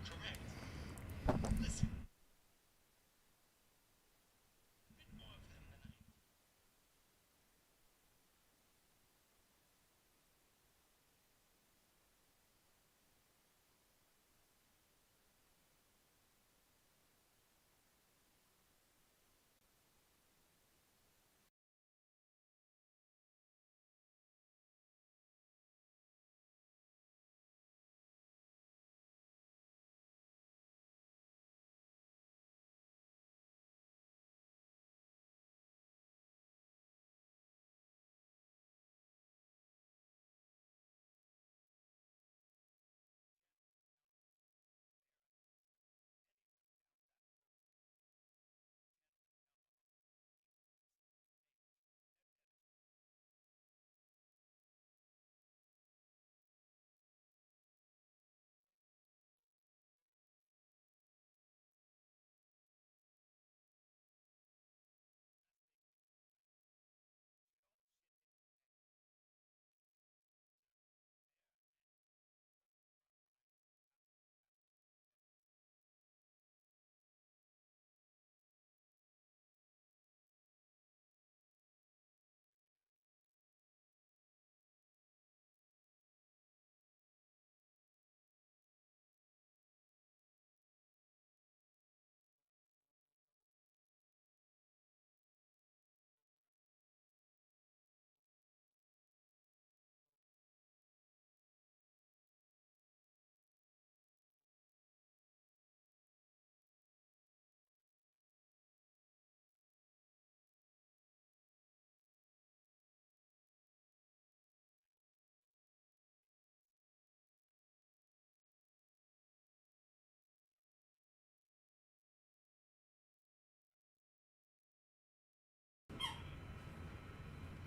correct. Listen. A bit more of them than I.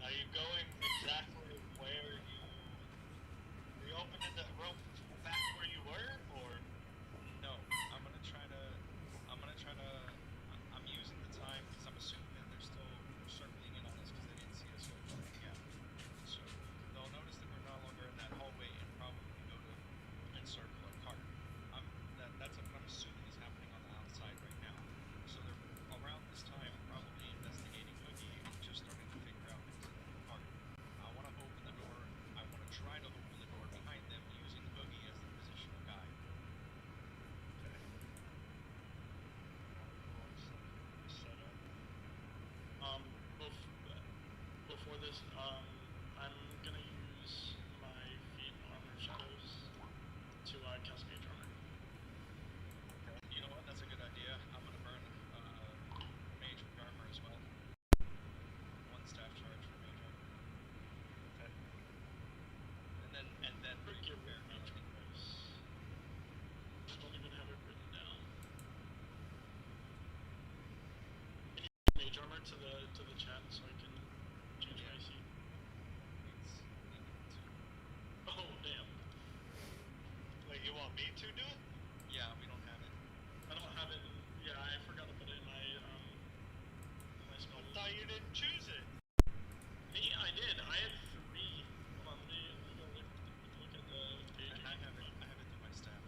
Are you going exactly where you reopened the room back where you were, or? No, I'm using the time because I'm assuming that they're still circling in on us because they didn't see us go through the gap. So they'll notice that we're no longer in that hallway and probably go to encircle our cart. That's what I'm assuming is happening on the outside right now. So they're around this time probably investigating Oogie and just starting to figure out things in the cart. I want to open the door. I want to try to open the door behind them using Oogie as the positional guide. Okay. Set up. Before this, I'm gonna use my feet armor shadows to cast mage armor. Okay. You know what? That's a good idea. I'm gonna burn mage armor as well. 1 staff charge for mage armor. Okay. And then Forgive me, prepare mage armors. I don't even have it written down. Can you put mage armor to the chat so I can change my seat? Oh damn. Wait, you want me to do it? Yeah, we don't have it. I don't have it. Yeah, I forgot to put it in my spell. I thought you didn't choose it. Me? I did. I had 3. Hold on, let me go look at the page. I have it through my staff.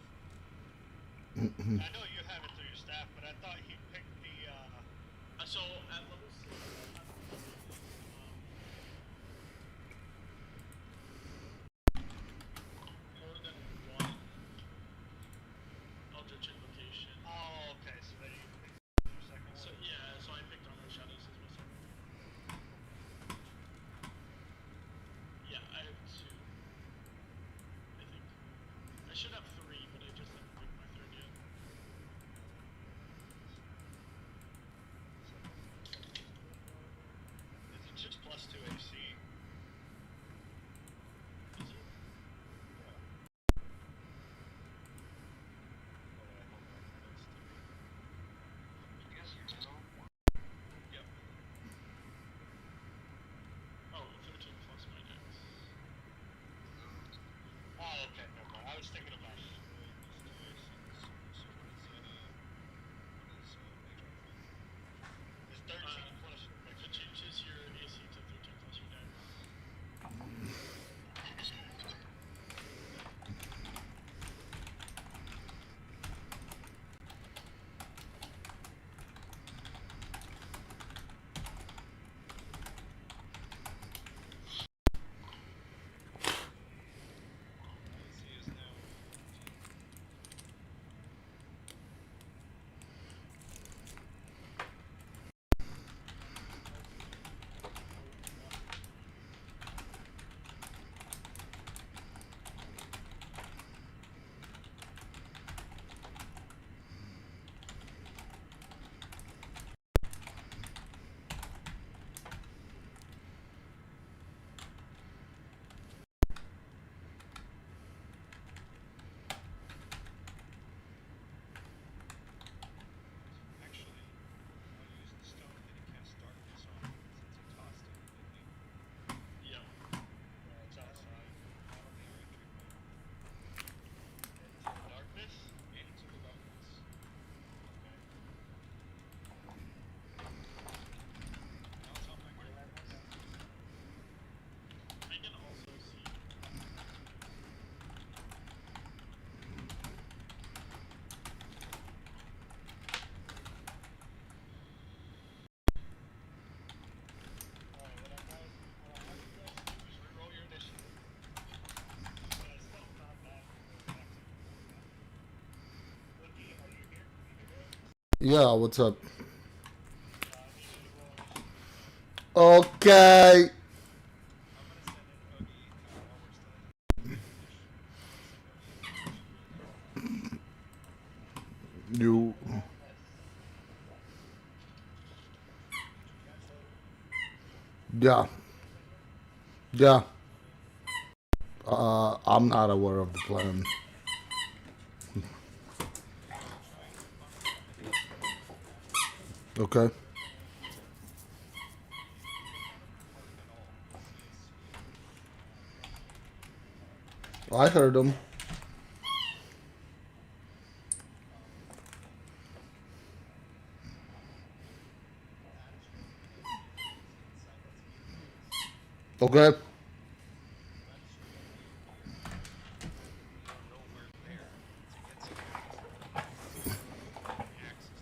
I know you have it through your staff, but I thought he picked the so at level 6 I have more than 1 Eldritch Invocation. Oh, okay, so then you picked your second one. So yeah, so I picked Armor Shadows as my second one. Yeah, I have 2. I think. I should have 3, but I just haven't picked my 3rd yet. Is it just +2 AC? Is it? Yep. Oh, 13 plus my dex. Oh, okay, never mind. I was thinking about it. So what is mage armor? It's 13 plus. It changes your AC to 13 plus Yeah, what's up? I needed to roll. Okay. I'm gonna send in Oogie while we're still in finish. I'm gonna send Oogie in and finish the rule there. You. Yeah. Yeah. I'm not aware of the plan. I'm trying to find the minutes. Okay. They haven't reported at all. It's I heard them. Okay. that is really weird. We are nowhere there to get to there. Access to it.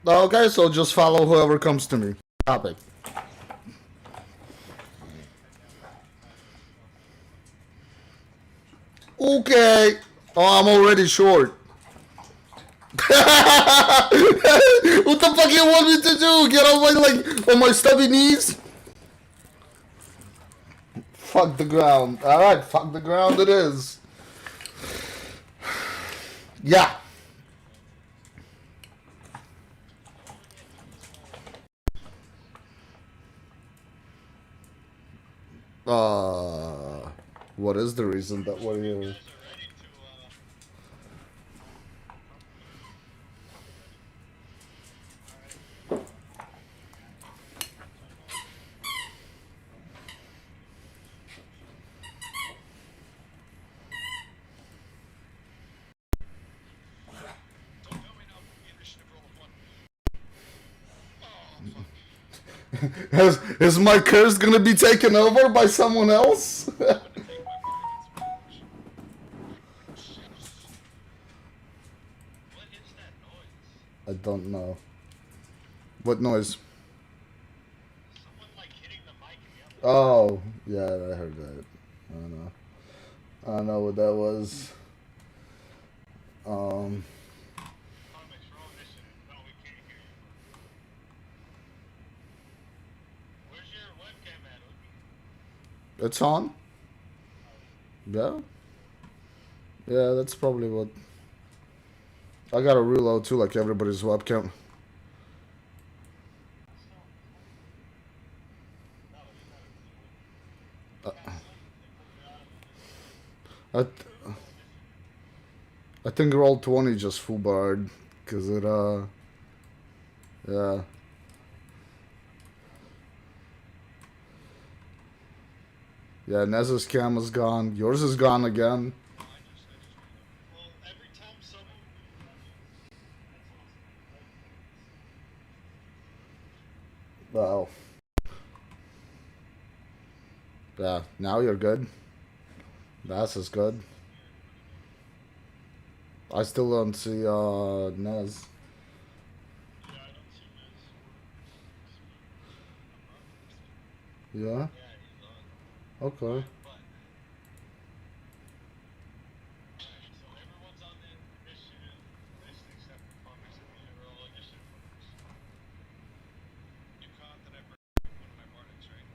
Okay, so just follow whoever comes to me. Topic. Okay. Oh, I'm already short. What the fuck you want me to do? Get on my stubby knees? Fuck the ground. Alright, fuck the ground it is. Yeah. What is the reason that we're You here? guys are ready to, Alright. Don't tell me now. Initiative roll of 1. Oh fuck. Is my curse gonna be taken over by someone else? I'm gonna take my bardic inspiration. What is that noise? I don't know. What noise? Someone like hitting the mic in the other. Oh, yeah, I heard that. I don't know. I don't know what that was. Comics, roll initiative. No, we can't hear you. Where's your webcam at, Oogie? It's on? Yeah? Yeah, that's probably what... I gotta reload too, like everybody's webcam. I, I think roll 20 just full barred. Cause it, yeah. Yeah, Nez's cam is gone. Yours is gone again. I just reloaded. Well, every time someone Wow. Yeah, now you're good. That's as good. I still don't see, Nez. Yeah, I don't see Miz. Yeah? Yeah, he's on. Okay. But alright, so everyone's on the initiative list except for comics and me. We're all initiative fuckers. You caught that I burned one of my bardics, right?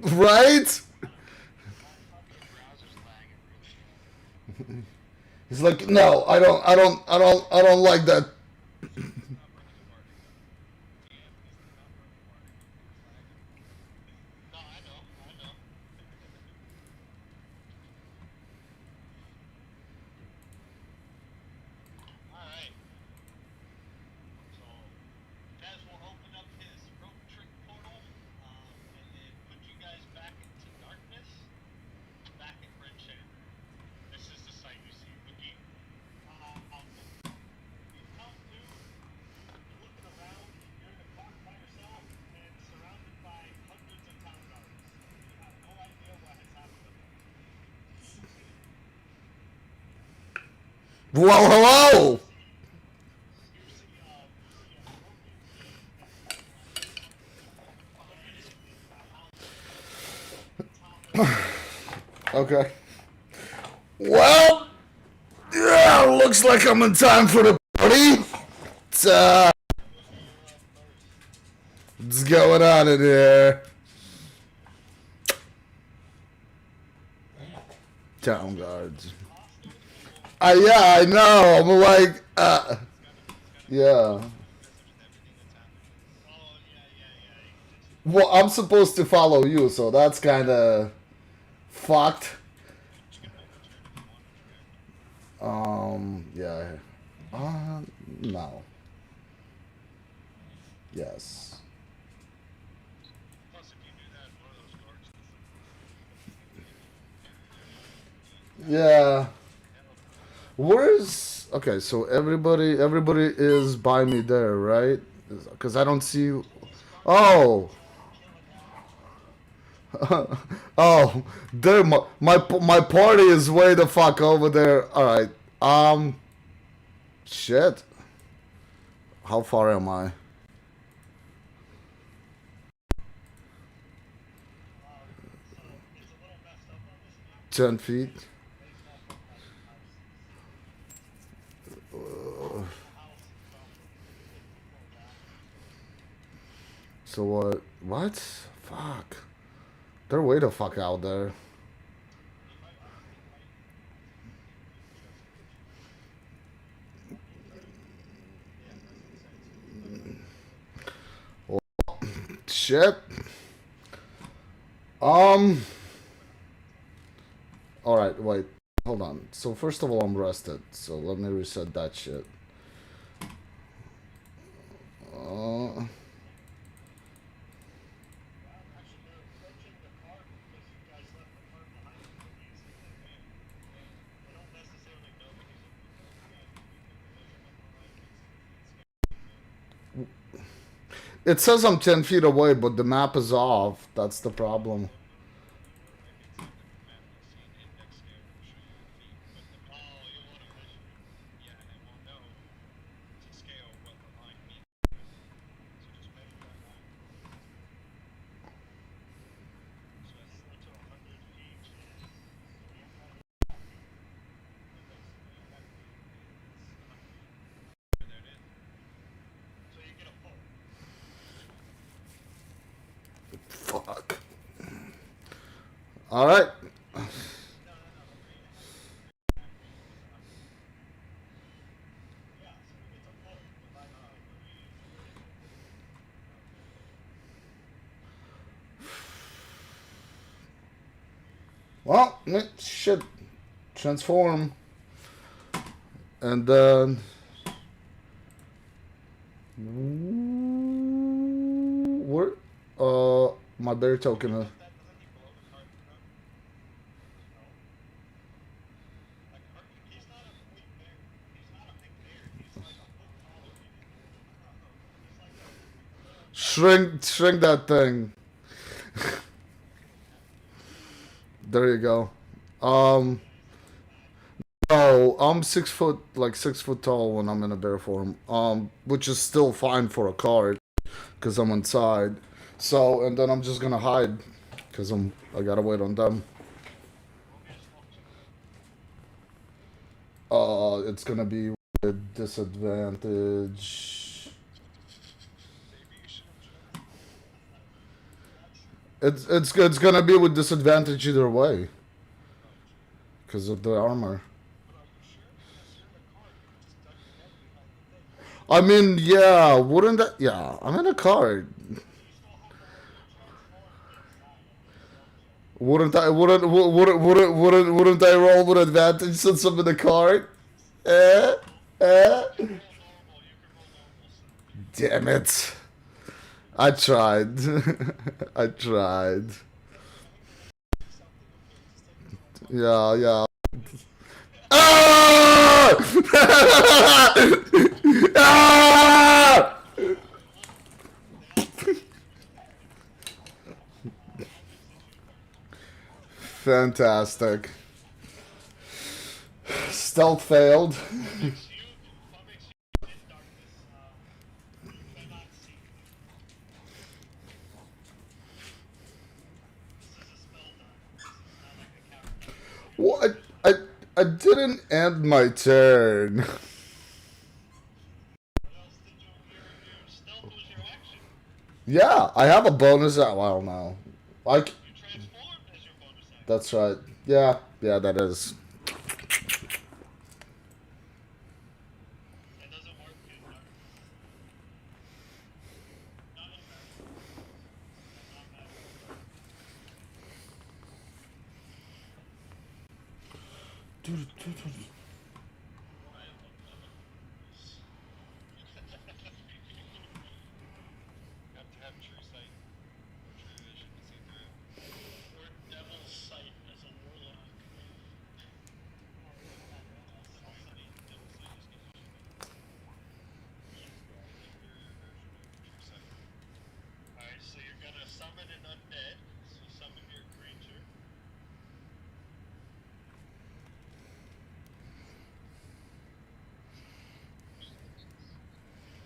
Right? Your browser's lagging really bad. He's like, no, I don't like that. He's not burning a bardic. DM, he's not burning a bardic. It's lagging. No, I know. Alright. So, Nez will open up his rope trick portal, and then put you guys back into Well, hello! Okay. Well, yeah, looks like I'm in time for the party. What's going on in here? Town guards. Yeah, I know. I'm like, yeah. Well, I'm supposed to follow you, so that's kind of fucked. Yeah. No. Yes. Plus, if you do that, one of those guards Yeah. Where's okay? So everybody is by me there, right? Because I don't see. Oh. Oh, there. My party is way the fuck over there. All right. Shit. How far am I? 10 feet. So what? What? Fuck. They're way the fuck out there. Well, shit. Alright, wait. Hold on. So first of all, I'm rested. So let me reset that shit. It says I'm 10 feet away, but the map is off. That's the problem. Fuck. Alright. Well, it should transform. And then... Where? My bear token. Shrink that thing. There you go. No, I'm 6 foot, like 6 foot tall when I'm in a bear form. Which is still fine for a card, cause I'm inside. So, and then I'm just gonna hide, cause I gotta wait on them. It's gonna be with disadvantage. It's gonna be with disadvantage either way, cause of the armor. I mean, yeah, wouldn't that? Yeah, I'm in a card. Wouldn't I roll with advantage since I'm in the card? Eh? Eh? Damn it. I tried. I tried. Yeah, yeah. Ah! Ah! Fantastic. stealth failed. What makes you in darkness cannot see? This is a spell done. This is not like a character. What? I didn't end my turn. What else did you? Your stealth was your action. Yeah, I have a bonus. Well, no. Like, You transformed as your bonus action. that's right. Yeah, that is. That doesn't work in darkness. Not in magic. Not magic. You have to have true sight, true vision to see through. Or devil's sight as a warlock. Alright, so you're gonna summon an undead. So summon your creature.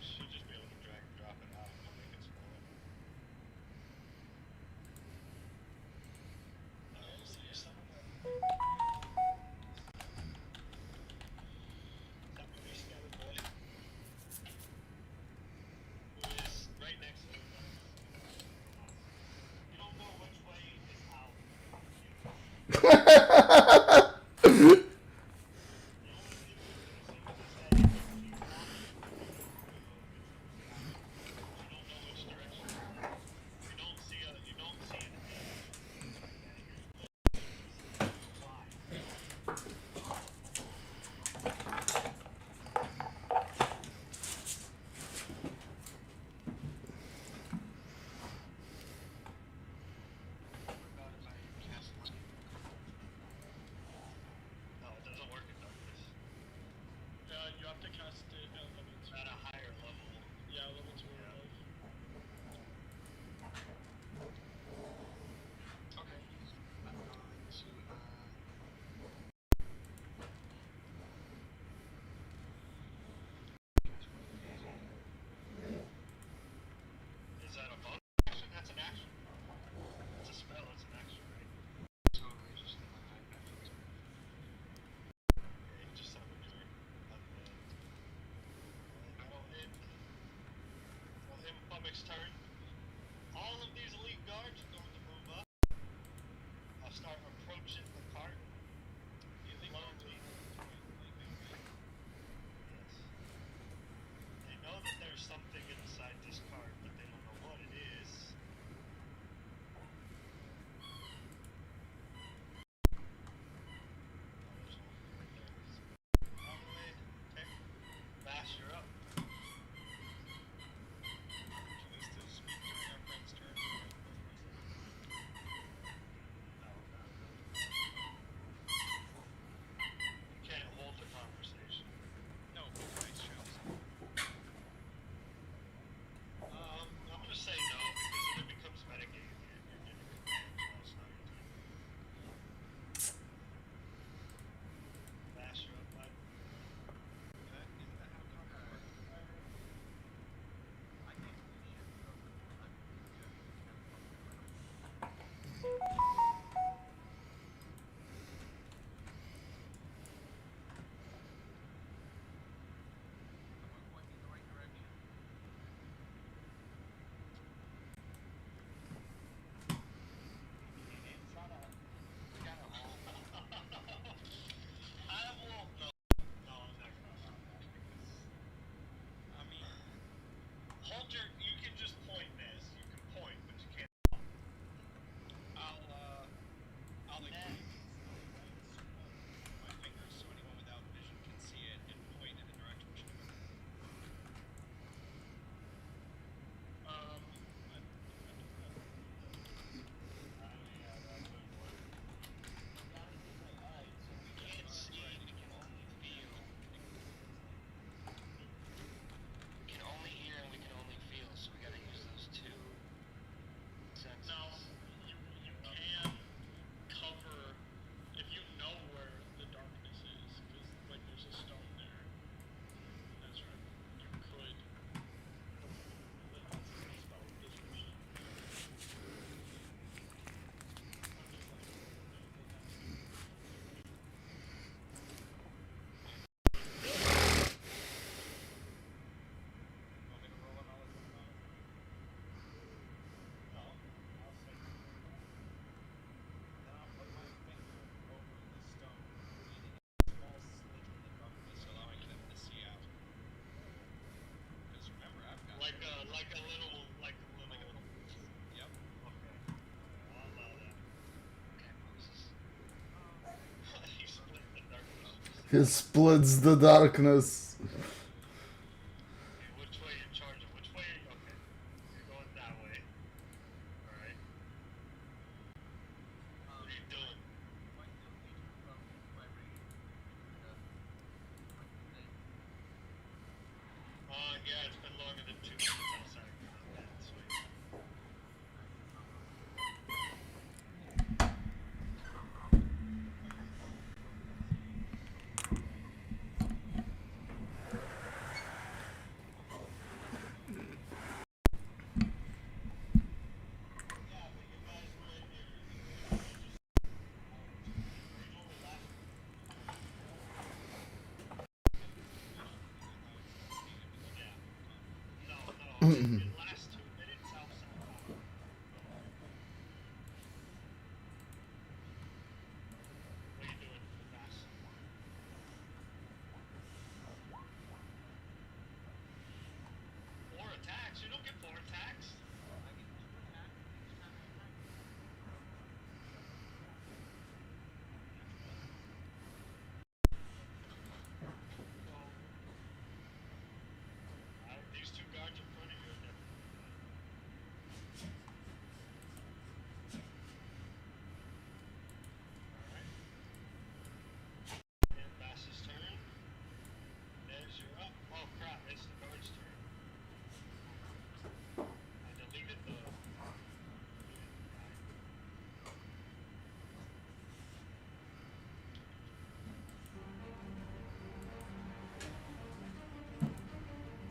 Should just be able to drag and drop it out and make it smaller. Alright, so you summon that. Summon your scattered boy. Who is right next to him. You don't know which way is out. No, it doesn't work in darkness. You have to cast it at level 2. At a higher level. Yeah, level 2 or above. Okay. I'm going to. Is that a bonus action? That's an action. It's a spell, it's an action, right? Totally just in my mind. Yeah, you just summoned your undead. Well, in Bummick's turn, all of these elite guards are going to move up. I'll start approaching the cart. Slowly. Yes. They know that there's something inside this cart, but they don't know what it is. All the way. Okay. Bash, you're up. Can we still speak during our friend's turn? No. He splits the darkness. Okay, which way you charging? Which way are you? Okay, you're going that way. All right. What are you doing? Yeah, it's been longer than 2 minutes outside. Yeah, sweet. No, the last 2 minutes outside. What are you doing? Fast. 4 attacks? You don't get 4 attacks? These 2 guards in front of you are dead. Alright. And Bass's turn. Nez, you're up. Oh crap, it's the guard's turn. I deleted the...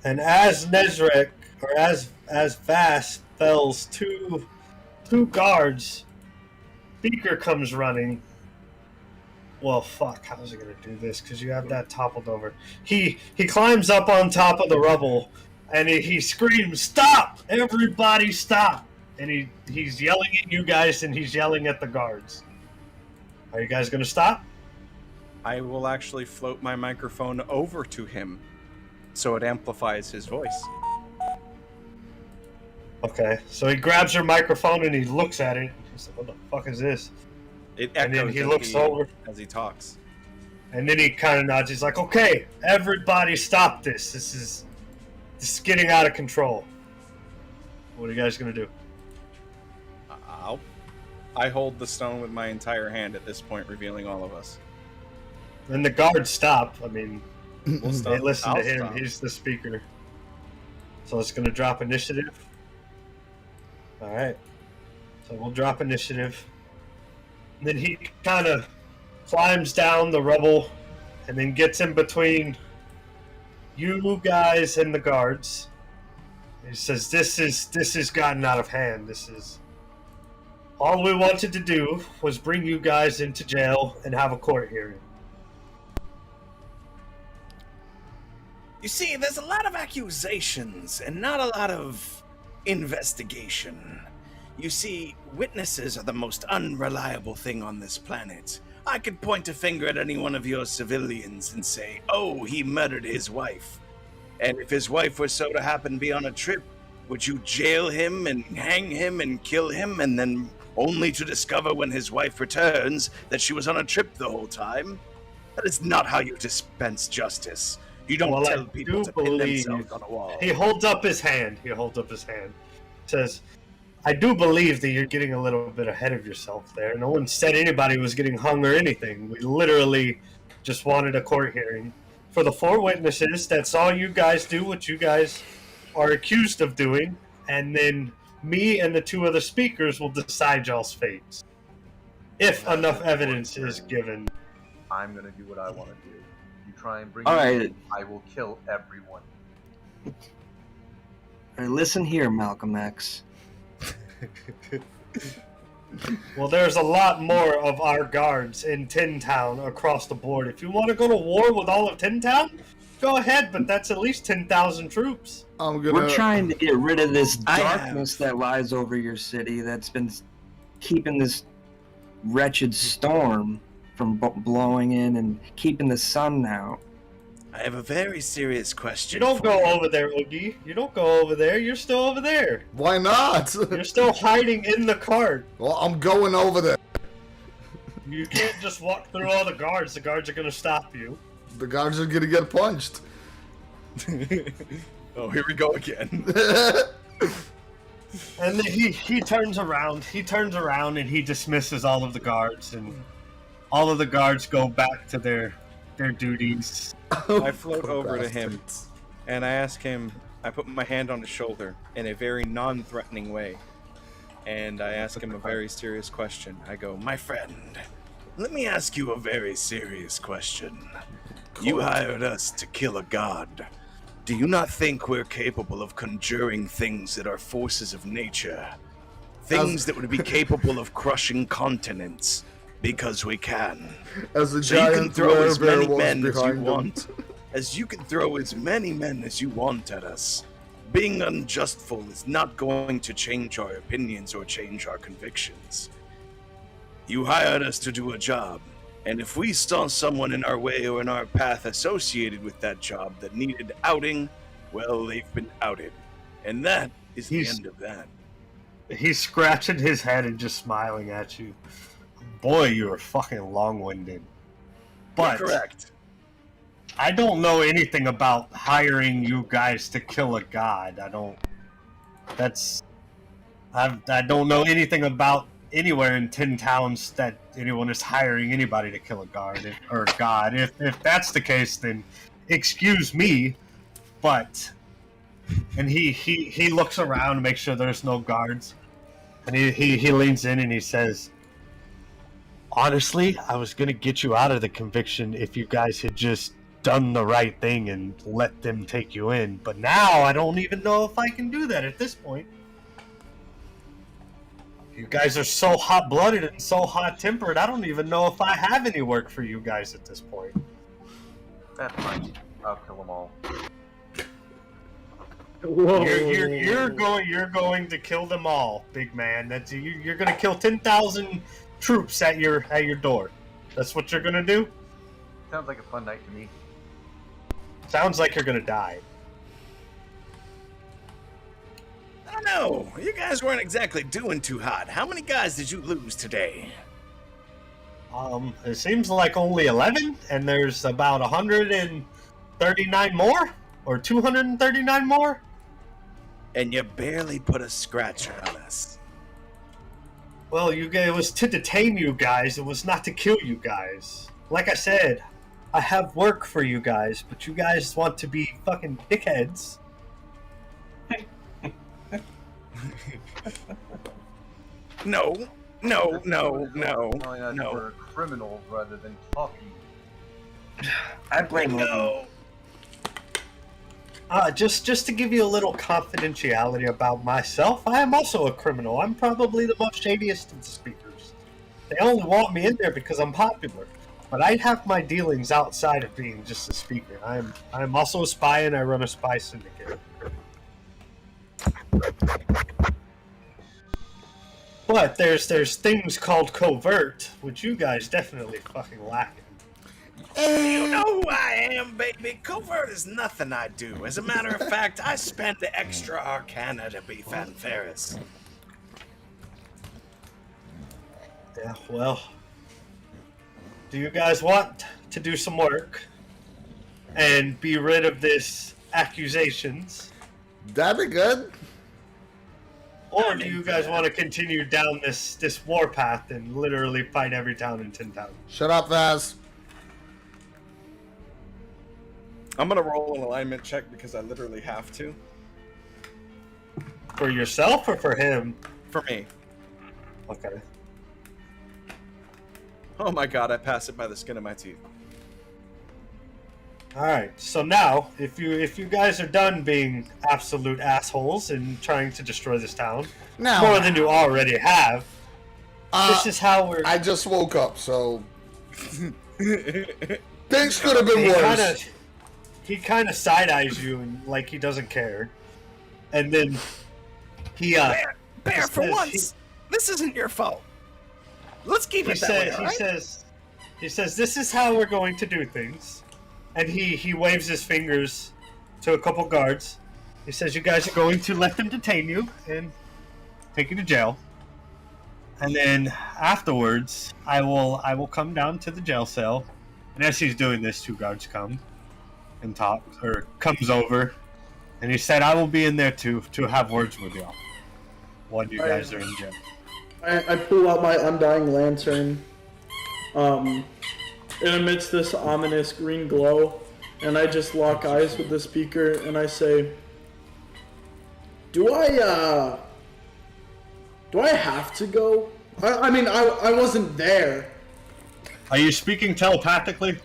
And as Nezrek, or as Vass fells two guards, Beaker comes running. Well, fuck, how's he gonna do this? Because you have that toppled over. He climbs up on top of the rubble, and he screams, "Stop! Everybody stop!" And he's yelling at you guys, and he's yelling at the guards. Are you guys gonna stop? I will actually float my microphone over to him, so it amplifies his voice. Okay, so he grabs your microphone and he looks at it. He's like, "What the fuck is this?" It And then echoes he as looks over. as he talks. And then he kind of nods. He's like, "Okay, everybody stop this. This is getting out of control." What are you guys going to do? I hold the stone with my entire hand at this point, revealing all of us. And the guards stop. I mean, We'll stop. they listen I'll to him. stop. He's the speaker. So it's going to drop initiative. All right. So we'll drop initiative. And then he kind of climbs down the rubble and then gets in between you guys and the guards. He says, This has gotten out of hand. This is all we wanted to do was bring you guys into jail and have a court hearing." You see, there's a lot of accusations and not a lot of investigation. You see, witnesses are the most unreliable thing on this planet. I could point a finger at any one of your civilians and say, "Oh, he murdered his wife." And if his wife was so to happen to be on a trip, would you jail him and hang him and kill him, and then only to discover when his wife returns that she was on a trip the whole time? That is not how you dispense justice. You don't Well, tell I people do to pin believe- themselves on a wall. He holds up his hand. Says, "I do believe that you're getting a little bit ahead of yourself there. No one said anybody was getting hung or anything. We literally just wanted a court hearing. For the 4 witnesses that saw you guys do what you guys are accused of doing, and then me and the 2 other speakers will decide y'all's fates. If enough evidence is given." I'm gonna do what I want to do. You try and bring All me right. in, I will kill everyone. All right, listen here, Malcolm X. Well, there's a lot more of our guards in Tin Town across the board. If you want to go to war with all of Tin Town, go ahead, but that's at least 10,000 troops. I'm gonna. We're trying to get rid of this I darkness that lies over your city that's been keeping this wretched storm from blowing in and keeping the sun out. I have a very serious You question. don't for go you. over there, Oogie. You don't go over there. You're still over there. Why not? You're still hiding in the cart. Well, I'm going over there. You can't just walk through all the guards. The guards are going to stop you. The guards are gonna get punched. Oh, here we go again. And then he turns around. He turns around and he dismisses all of the guards, and all of the guards go back to their duties. I float over to him and I ask him. I put my hand on his shoulder in a very non-threatening way, and I ask him a very serious question. I go, "My friend, let me ask you a very serious question. You hired us to kill a god. Do you not think we're capable of conjuring things that are forces of nature? Things that would be capable of crushing continents because we can. As a So you can giant throw as bear many was men as you behind him. want. As you can throw as many men as you want at us. Being unjustful is not going to change our opinions or change our convictions. You hired us to do a job. And if we saw someone in our way or in our path associated with that job that needed outing, well, they've been outed. And that is the end of that." He's scratching his head and just smiling at you. Boy, you are fucking long-winded. But You're correct. I don't know anything about hiring you guys to kill a god. I don't know anything about anywhere in 10 towns that anyone is hiring anybody to kill a guard or god. If that's the case, then excuse me, but... And he looks around to make sure there's no guards, and he leans in and he says, "Honestly, I was gonna get you out of the conviction if you guys had just done the right thing and let them take you in, but now I don't even know if I can do that at this point. You guys are so hot-blooded and so hot-tempered, I don't even know if I have any work for you guys at this point." That's fine. I'll kill them all. Whoa. You're going to kill them all, big man. That's you're going to kill 10,000 troops at your door. That's what you're going to do? Sounds like a fun night to me. Sounds like you're going to die. I don't know. You guys weren't exactly doing too hot. How many guys did you lose today? It seems like only 11, and there's about 139 more, or 239 more. And you barely put a scratcher on us. Well, it was to detain you guys. It was not to kill you guys. Like I said, I have work for you guys, but you guys want to be fucking dickheads. No. We're criminals rather than talking. I blame No. Just to give you a little confidentiality about myself, I am also a criminal. I'm probably the most shadiest of the speakers. They only want me in there because I'm popular. But I have my dealings outside of being just a speaker. I'm also a spy, and I run a spy syndicate. But there's things called covert, which you guys definitely fucking lack. You know who I am, baby. Covert is nothing I do. As a matter of fact, I spend the extra arcana to be fanfarous. Yeah, well, do you guys want to do some work and be rid of this accusations? That'd be good. Or do you guys want to continue down this war path and literally fight every town in 10 towns? Shut up, Vaz. I'm gonna roll an alignment check because I literally have to. For yourself or for him? For me. Okay. Oh my god, I pass it by the skin of my teeth. Alright, so now, if you guys are done being absolute assholes and trying to destroy this town, Now, more than you already have, this is how we're... I just woke up, so things could have been worse. He kind of side-eyes you and like he doesn't care. And then he Bear, for once, this isn't your fault. Let's keep it that way, all right? He says, "This is how we're going to do things." And he waves his fingers to a couple guards. He says, "You guys are going to let them detain you and take you to jail. And then afterwards, I will come down to the jail cell And as he's doing this, 2 guards come and comes over, and he said, "I will be in there to have words with y'all while you guys are in jail." I pull out my undying lantern, it emits this ominous green glow, and I just lock eyes with the speaker, and I say, Do I have to go? I mean, I wasn't there. Are you speaking telepathically?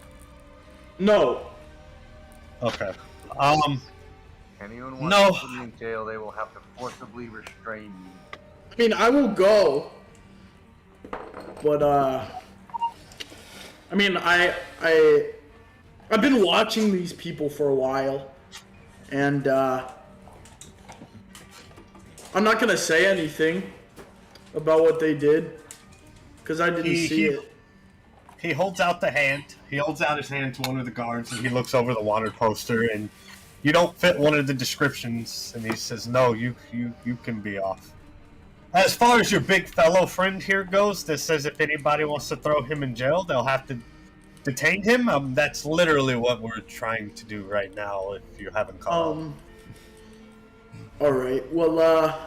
No. Okay. Anyone wants No. to put me in jail, they will have to forcibly restrain you. I mean, I will go. But, I mean, I've been watching these people for a while, and, I'm not gonna say anything about what they did, because I didn't see it. He holds out the hand. He holds out his hand to one of the guards, and he looks over the wanted poster, and you don't fit one of the descriptions, and he says, "No, you can be off." As far as your big fellow friend here goes, that says if anybody wants to throw him in jail, they'll have to detain him. That's literally what we're trying to do right now, if you haven't caught on. Alright, well,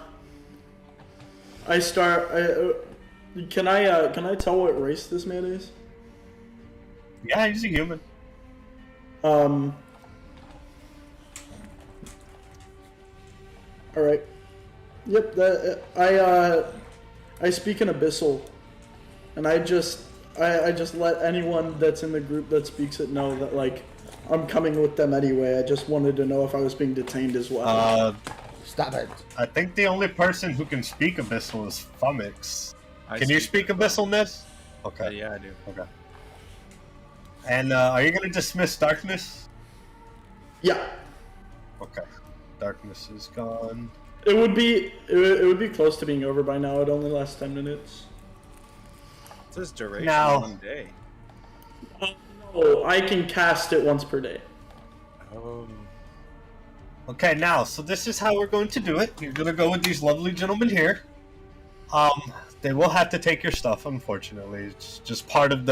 can I tell what race this man is? Yeah, he's a human. Alright. Yep, I speak in Abyssal, and I just let anyone that's in the group that speaks it know that, like, I'm coming with them anyway. I just wanted to know if I was being detained as well. Stop it. I think the only person who can speak Abyssal is Fumix. Can you speak Abyssal, Ness? Okay. Yeah, I do. Okay. And are you going to dismiss darkness? Yeah. Okay. Darkness is gone. It would be close to being over by now. It only lasts 10 minutes. It says duration Now- 1 day. No, I can cast it once per day. Oh. Okay, now, so this is how we're going to do it. You're going to go with these lovely gentlemen here. They will have to take your stuff, unfortunately. It's just part of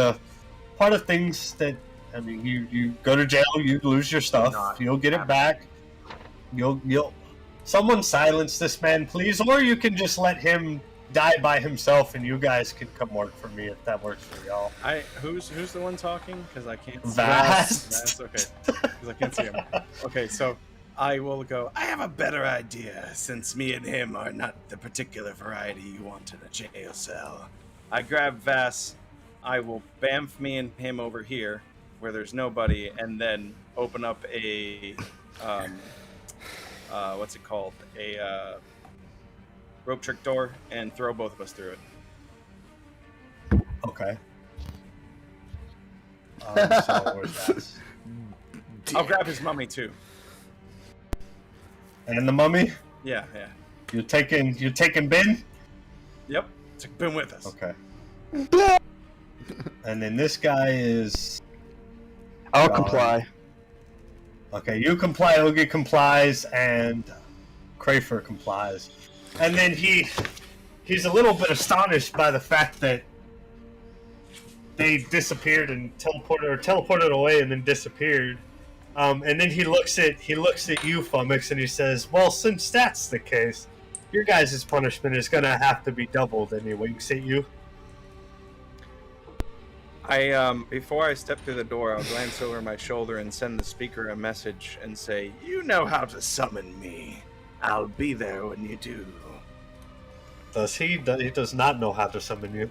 things that, I mean, you go to jail, you lose your stuff, you'll get it back. Someone silence this man, please, or you can just let him die by himself, and you guys can come work for me if that works for y'all. Who's the one talking? Because I can't see Vast. Vast, okay. Because I can't see him. Okay, so I will go. I have a better idea, since me and him are not the particular variety you want in a jail cell. I grab Vass. I will bamf me and him over here, where there's nobody, and then open up a what's it called? A rope trick door, and throw both of us through it. Okay. So where's that? I'll grab his mummy too. And the mummy? Yeah. You're taking Ben? Yep. Took Ben with us. Okay. And then this guy is... I'll comply. Okay, you comply, Oogie complies, and Crafer complies. And then he's a little bit astonished by the fact that they disappeared and teleported away and then disappeared. And then he looks at you, Fumix, and he says, "Well, since that's the case, your guys' punishment is gonna have to be doubled." And he winks at you. Before I step through the door, I'll glance over my shoulder and send the speaker a message and say, "You know how to summon me. I'll be there when you do." Does he? He does not know how to summon you.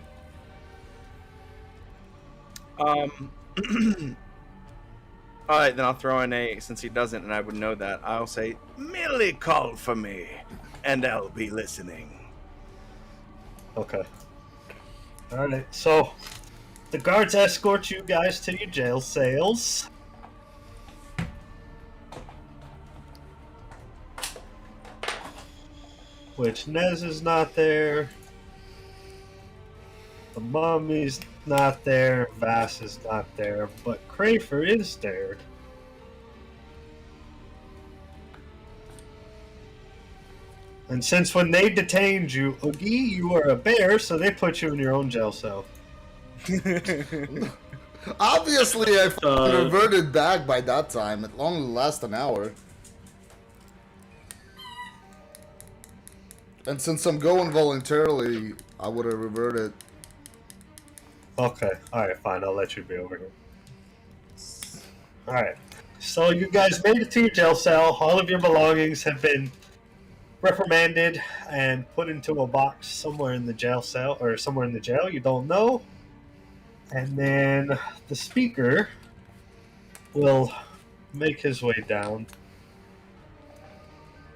Alright, then I'll throw in since he doesn't and I would know that, I'll say, "Merely call for me, and I'll be listening." Okay. Alright, so the guards escort you guys to your jail cells. Which Nez is not there. The mummy's not there. Vass is not there. But Crafer is there. And since when they detained you, Oogie, you were a bear, so they put you in your own jail cell. Obviously, I reverted back by that time. It only lasted an hour. And since I'm going voluntarily, I would have reverted. Okay. Alright, fine. I'll let you be over here. Alright. So you guys made it to your jail cell. All of your belongings have been reprimanded and put into a box somewhere in the jail cell, or somewhere in the jail. You don't know. And then the speaker will make his way down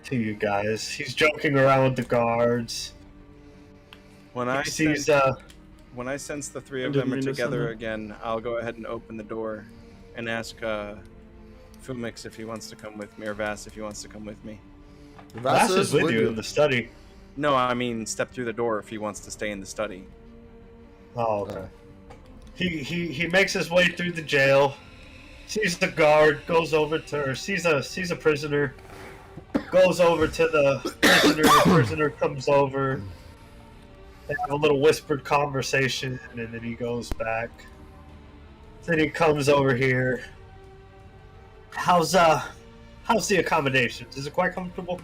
to you guys. He's joking around with the guards. When I sense the three of them are together again, I'll go ahead and open the door and ask Fumix if he wants to come with me, or Vass if he wants to come with me. Vass is with you in the study. No, I mean step through the door if he wants to stay in the study. Oh, okay. He makes his way through the jail, sees the guard, goes over to her, sees a prisoner, goes over to the prisoner comes over. They have a little whispered conversation, and then he goes back. Then he comes over here. How's the accommodations? Is it quite comfortable?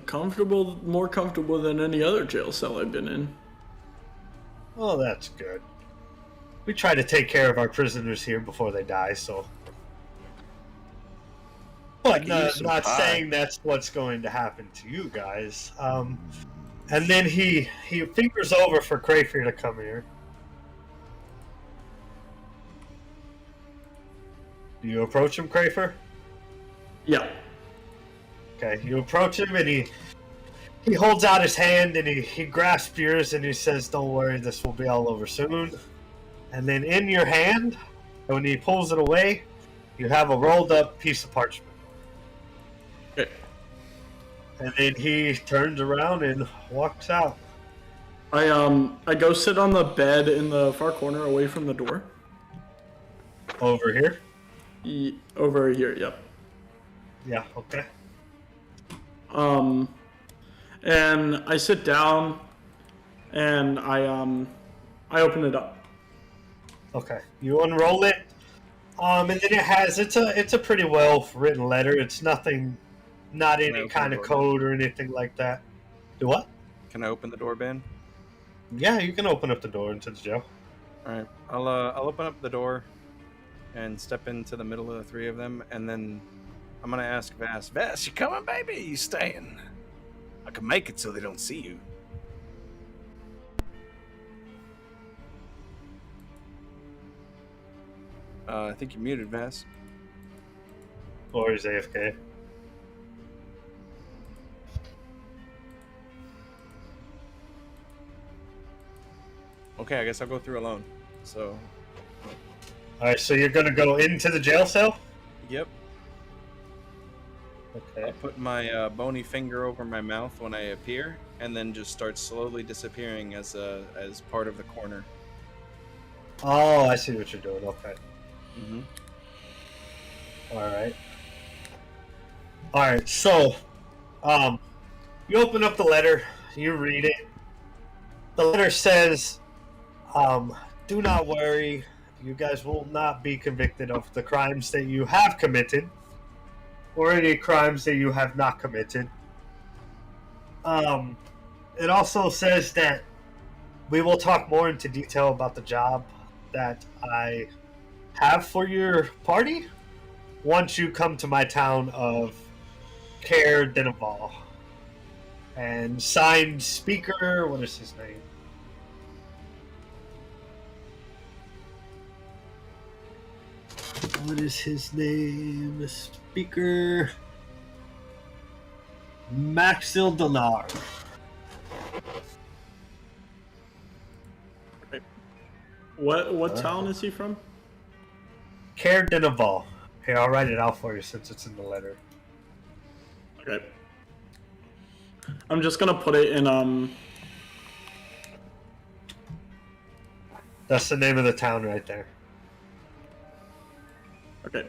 Comfortable, more comfortable than any other jail cell I've been in. Oh, that's good. We try to take care of our prisoners here before they die, so. But not saying that's what's going to happen to you guys. And then he fingers over for Crayfear to come here. Do you approach him, Crayfear? Yeah. Okay, you approach him and he holds out his hand and he grasps yours and he says, "Don't worry, this will be all over soon." And then in your hand, when he pulls it away, you have a rolled up piece of parchment. Okay. And then he turns around and walks out. I go sit on the bed in the far corner away from the door. Over here? Over here, yep. Yeah, okay. And I sit down and I open it up. Okay. You unroll it. And then it's a pretty well written letter. It's not any kind of code or anything like that. Do what? Can I open the door, Ben? Yeah, you can open up the door into the jail. Alright. I'll open up the door and step into the middle of the three of them, and then I'm gonna ask Vass. Vass, you coming, baby? You staying? I can make it so they don't see you. I think you're muted, Vass. Or is AFK? Okay, I guess I'll go through alone. So. Alright, so you're gonna go into the jail cell? Yep. Okay. I'll put my bony finger over my mouth when I appear, and then just start slowly disappearing as part of the corner. Oh, I see what you're doing. Okay. Mm-hmm. All right. So, you open up the letter. You read it. The letter says, "Do not worry. You guys will not be convicted of the crimes that you have committed, or any crimes that you have not committed." It also says that we will talk more into detail about the job that I have for your party once you come to my town of Caer Dinaval. And signed speaker, what is his name? What is his name? Speaker Maxil Donar. What town is he from? Caer Dinaval. Here, I'll write it out for you since it's in the letter. Okay. I'm just gonna put it in That's the name of the town right there. Okay.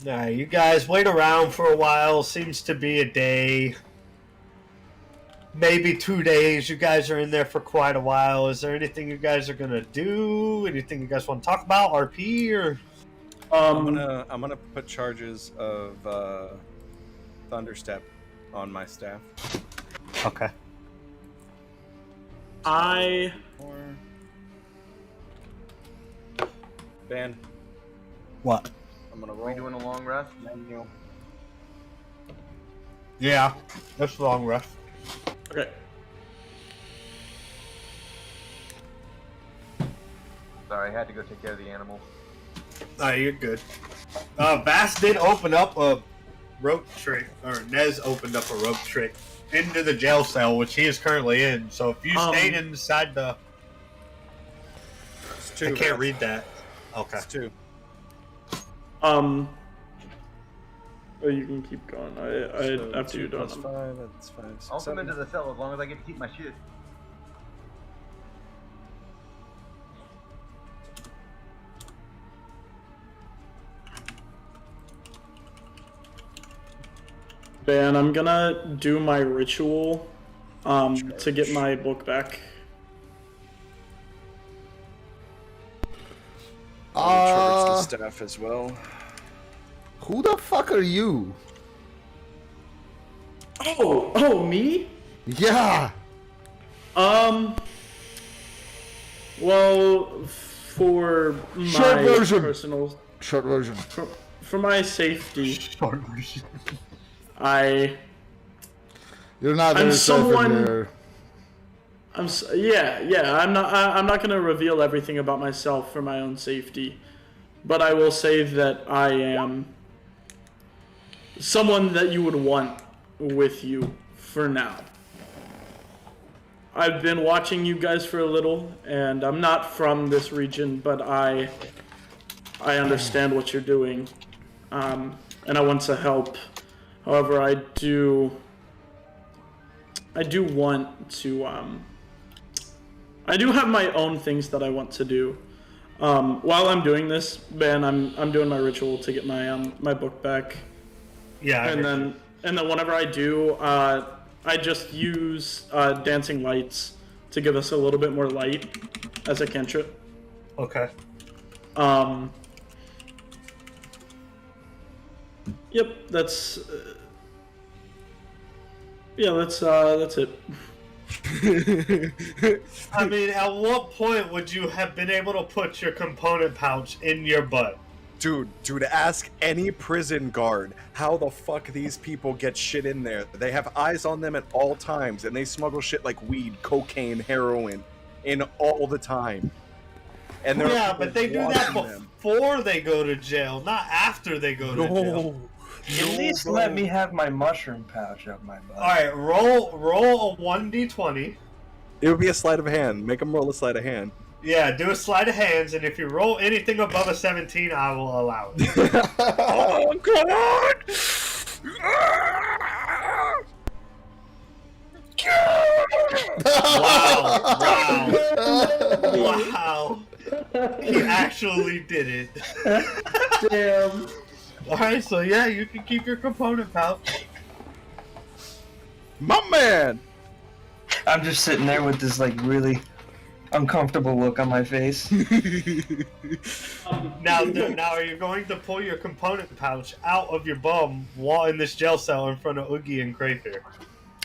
Alright, you guys wait around for a while. Seems to be a day. Maybe 2 days. You guys are in there for quite a while. Is there anything you guys are gonna do? Anything you guys want to talk about? RP or? I'm gonna put charges of Thunderstep on my staff. Okay. Ben, What? I'm gonna Are we roll. doing a long rest? Yeah, that's long rest. Okay. Sorry, I had to go take care of the animals. You're good. Vass did open up a rope trick, or Nez opened up a rope trick into the jail cell, which he is currently in. So if you stayed inside the... It's 2. I can't read that. Okay. It's 2. Oh, you can keep going. So After 2 you're done. plus 5, that's 5, 6, I'll come 7. into the cell as long as I get to keep my shit. Ben, I'm gonna do my ritual to get my book back. I'll charge the staff as well. Who the fuck are you? Oh, me? Yeah. Well, for Short my version. personal, Short version. for my safety, Short version. You're not I'm very safe in someone- there. I'm not gonna reveal everything about myself for my own safety, but I will say that I am someone that you would want with you for now. I've been watching you guys for a little, and I'm not from this region, but I understand what you're doing, and I want to help. However, I do want to, I do have my own things that I want to do. While I'm doing this, Ben, I'm doing my ritual to get my my book back. Yeah. And then whenever I do, I just use dancing lights to give us a little bit more light as a cantrip. Okay. Yep, that's it. I mean, at what point would you have been able to put your component pouch in your butt? Dude, ask any prison guard how the fuck these people get shit in there. They have eyes on them at all times, and they smuggle shit like weed, cocaine, heroin in all the time. And there are Yeah, people but they do that watching them. before they go to jail, not after they go to jail. At least let me have my mushroom pouch up my butt. Alright, roll a 1d20. It would be a sleight of hand. Make them roll a sleight of hand. Yeah, do a sleight of hands, and if you roll anything above a 17, I will allow it. Oh, God! Wow. He actually did it. Damn. Alright, so yeah, you can keep your component pouch. My man! I'm just sitting there with this like really uncomfortable look on my face. Now, are you going to pull your component pouch out of your bum while in this jail cell in front of Oogie and Crayfair?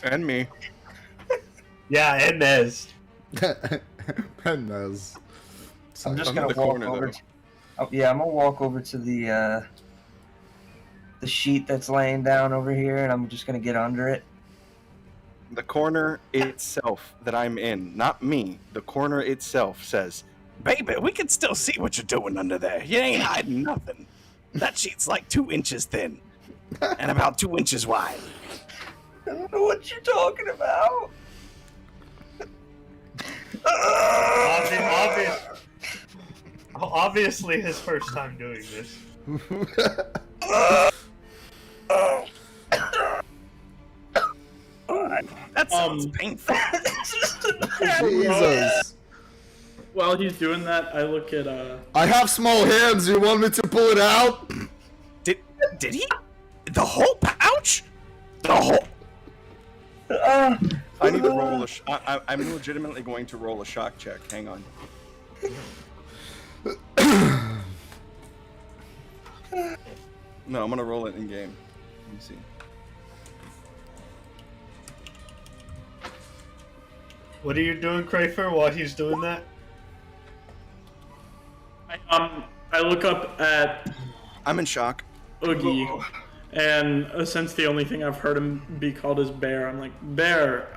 And me. Yeah, and Nez. Penez. I'm just I'm gonna in the walk corner, over. though. I'm gonna walk over to the sheet that's laying down over here, and I'm just gonna get under it. The corner itself that I'm in, not me, the corner itself says, Baby, we can still see what you're doing under there. You ain't hiding nothing. That sheet's like 2 inches thin and about 2 inches wide. I don't know what you're talking about. Obviously his first time doing this. That sounds painful. Jesus. While he's doing that, I look at I have small hands. You want me to pull it out? Did he? The whole pouch? The whole. I need to roll I'm legitimately going to roll a shock check. Hang on. No, I'm gonna roll it in game. Let me see. What are you doing, Crayfer, while he's doing that? I look up at I'm in shock. Oogie, and since the only thing I've heard him be called is Bear, I'm like, Bear,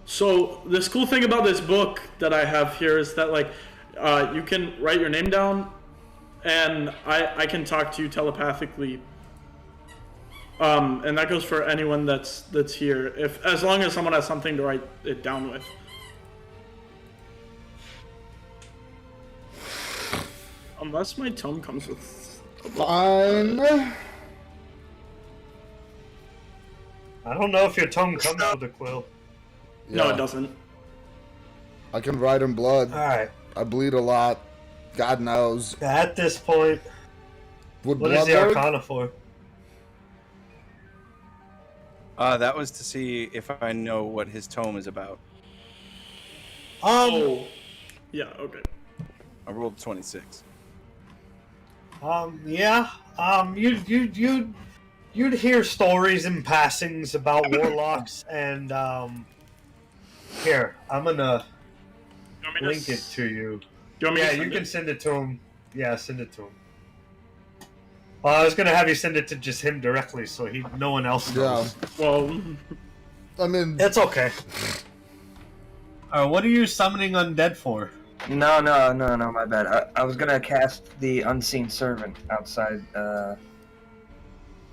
so this cool thing about this book that I have here is that, like, you can write your name down, and I can talk to you telepathically. And that goes for anyone that's here, as long as someone has something to write it down with. Unless my tome comes with a book. Fine. I don't know if your tongue comes with a quill. No, Yeah. it doesn't. I can write in blood. Alright. I bleed a lot. God knows. At this point, Would what is blood the work? Arcana for? That was to see if I know what his tome is about. Oh. Yeah, okay. I rolled 26. Yeah. You'd hear stories in passings about warlocks, and here, I'm gonna link it to you. You want me to Yeah, send you can it? send it to him. Yeah, send it to him. I was gonna have you send it to just him directly, so no one else knows. Well, I mean, It's okay. What are you summoning undead for? No, my bad. I was gonna cast the Unseen Servant outside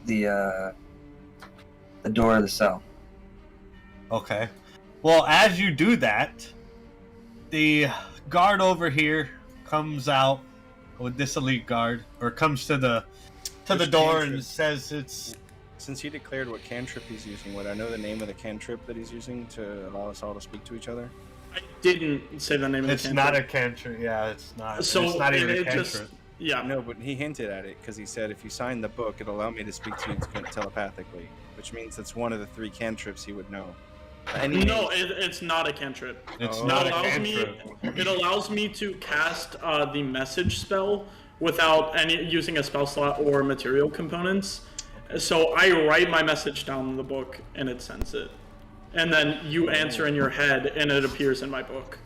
the door of the cell. Okay. Well, as you do that, the guard over here comes out with this elite guard, or comes to the door and says it's... Since he declared what cantrip he's using, would I know the name of the cantrip that he's using to allow us all to speak to each other? I didn't say the name of the It's not a cantrip. Yeah, it's not. So it's not even a it cantrip. just, yeah. No, but he hinted at it because he said if you sign the book, it'll allow me to speak to you telepathically, which means it's one of the 3 cantrips he would know. No, it's not a cantrip. It's Oh. not a allows cantrip. It allows me to cast the message spell without using a spell slot or material components. So I write my message down in the book and it sends it. And then you answer in your head and it appears in my book.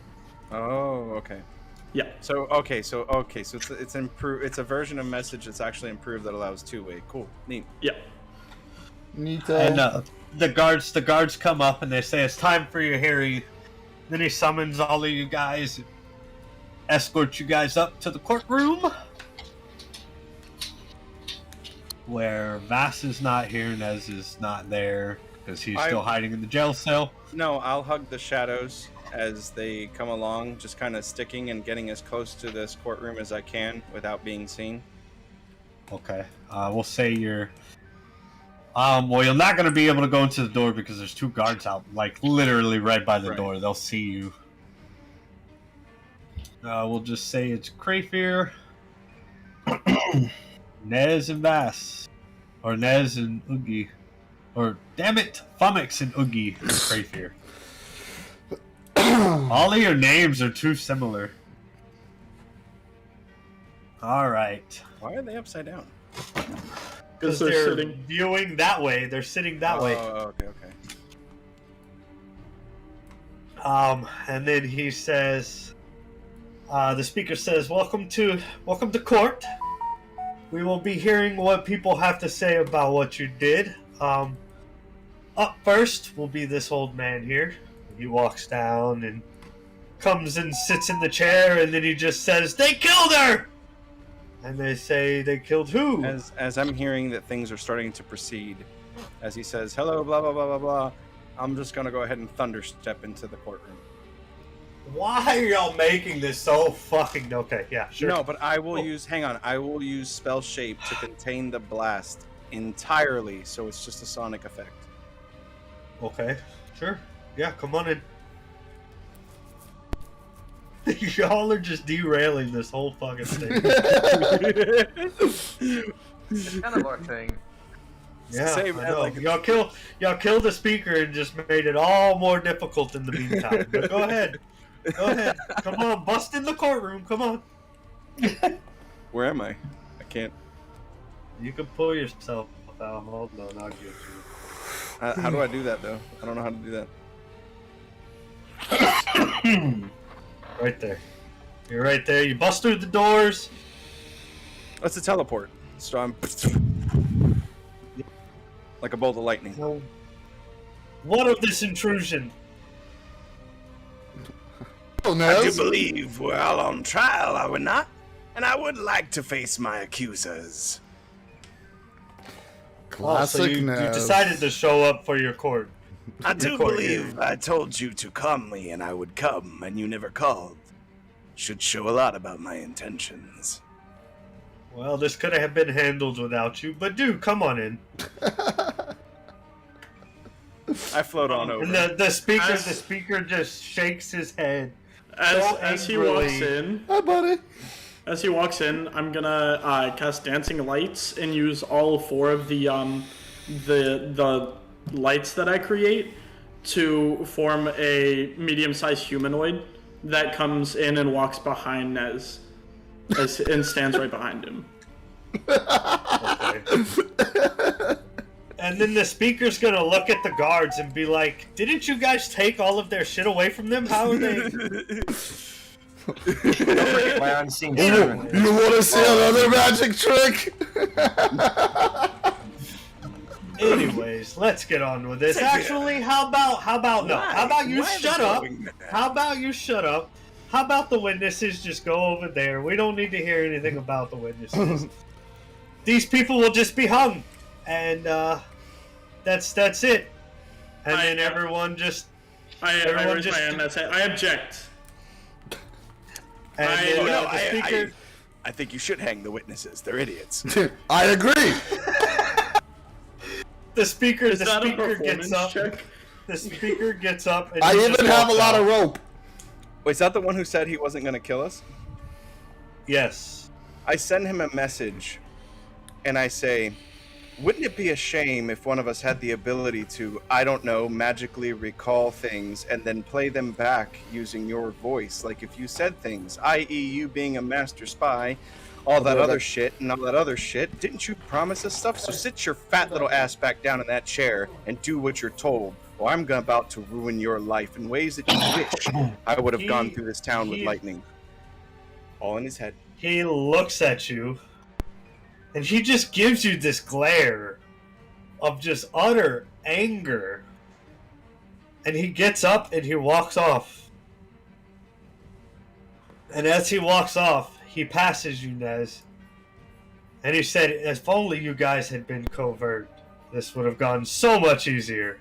Oh, okay. Yeah. So it's improved. It's a version of message that's actually improved that allows 2-way. Cool, neat. Yeah. neat. And the guards come up and they say it's time for your hearing. Then he summons all of you guys, escorts you guys up to the courtroom, where Vass is not here, Nez is not there because he's still hiding in the jail cell. No, I'll hug the shadows as they come along, just kind of sticking and getting as close to this courtroom as I can without being seen. Okay. We'll say you're... well, you're not going to be able to go into the door because there's 2 guards out, like, literally right by the door. They'll see you. We'll just say it's Crayfer, Nez and Vass. Or Nez and Oogie. Or, damn it, Fumix and Oogie and Crayfer. All of your names are too similar. Alright. Why are they upside down? Because they're sitting viewing that way. They're sitting that way. Oh, okay. And then he says, the speaker says, welcome to court. We will be hearing what people have to say about what you did. Up first will be this old man here. He walks down and comes and sits in the chair, and then he just says, they killed her! And they say, they killed who? As I'm hearing that things are starting to proceed, as he says, hello, blah, blah, blah, blah, blah, I'm just going to go ahead and thunderstep into the courtroom. Why are y'all making this so fucking... Okay, yeah, sure. No, but I will I will use spell shape to contain the blast entirely, so it's just a sonic effect. Okay, sure. Yeah, come on in. Y'all are just derailing this whole fucking thing. It's kind of our thing. Yeah, Same, I man, know. like- y'all killed the speaker and just made it all more difficult in the meantime. But go ahead. Come on, bust in the courtroom. Come on. Where am I? I can't. You can pull yourself out. Hold on, I'll get you. How do I do that, though? I don't know how to do that. Right there. You're right there. You bust through the doors. That's a teleport. So I'm like a bolt of lightning. So, what of this intrusion? Oh, I do Nez. believe we're all on trial, are we not? And I would like to face my accusers. Classic so you Nez. decided to show up for your court. I do court believe I told you to call me and I would come, and you never called. Should show a lot about my intentions. Well, this could have been handled without you, but dude, come on in. I float on over. And the speaker just shakes his head. As he angrily. walks in, Hi, buddy. As he walks in, I'm gonna cast Dancing Lights and use all 4 of the lights that I create to form a medium-sized humanoid that comes in and walks behind Nez, and stands right behind him. Okay. And then the speaker's gonna look at the guards and be like, "Didn't you guys take all of their shit away from them? How are they?" Don't forget my unseen You servant. want to see another magic trick? Anyways, let's get on with this. Actually, how about you shut up? How about you shut up? How about the witnesses just go over there? We don't need to hear anything about the witnesses. These people will just be hung, and that's it. And then everyone just I raise my hand and I say, I object. and then, the speaker. I think you should hang the witnesses. They're idiots. I agree. The speaker Is that a gets performance up. check? The speaker gets up. And I he just even have a walks lot out. of rope. Wait, is that the one who said he wasn't going to kill us? Yes. I send him a message, and I say, wouldn't it be a shame if one of us had the ability to, I don't know, magically recall things and then play them back using your voice? Like if you said things, i.e. you being a master spy, all that other shit and all that other shit, didn't you promise us stuff? So sit your fat little ass back down in that chair and do what you're told, or I'm about to ruin your life in ways that you wish I would have gone through this town with lightning. All in his head. He looks at you, and he just gives you this glare of just utter anger. And he gets up and he walks off. And as he walks off, he passes you, Nez. And he said, if only you guys had been covert, this would have gone so much easier.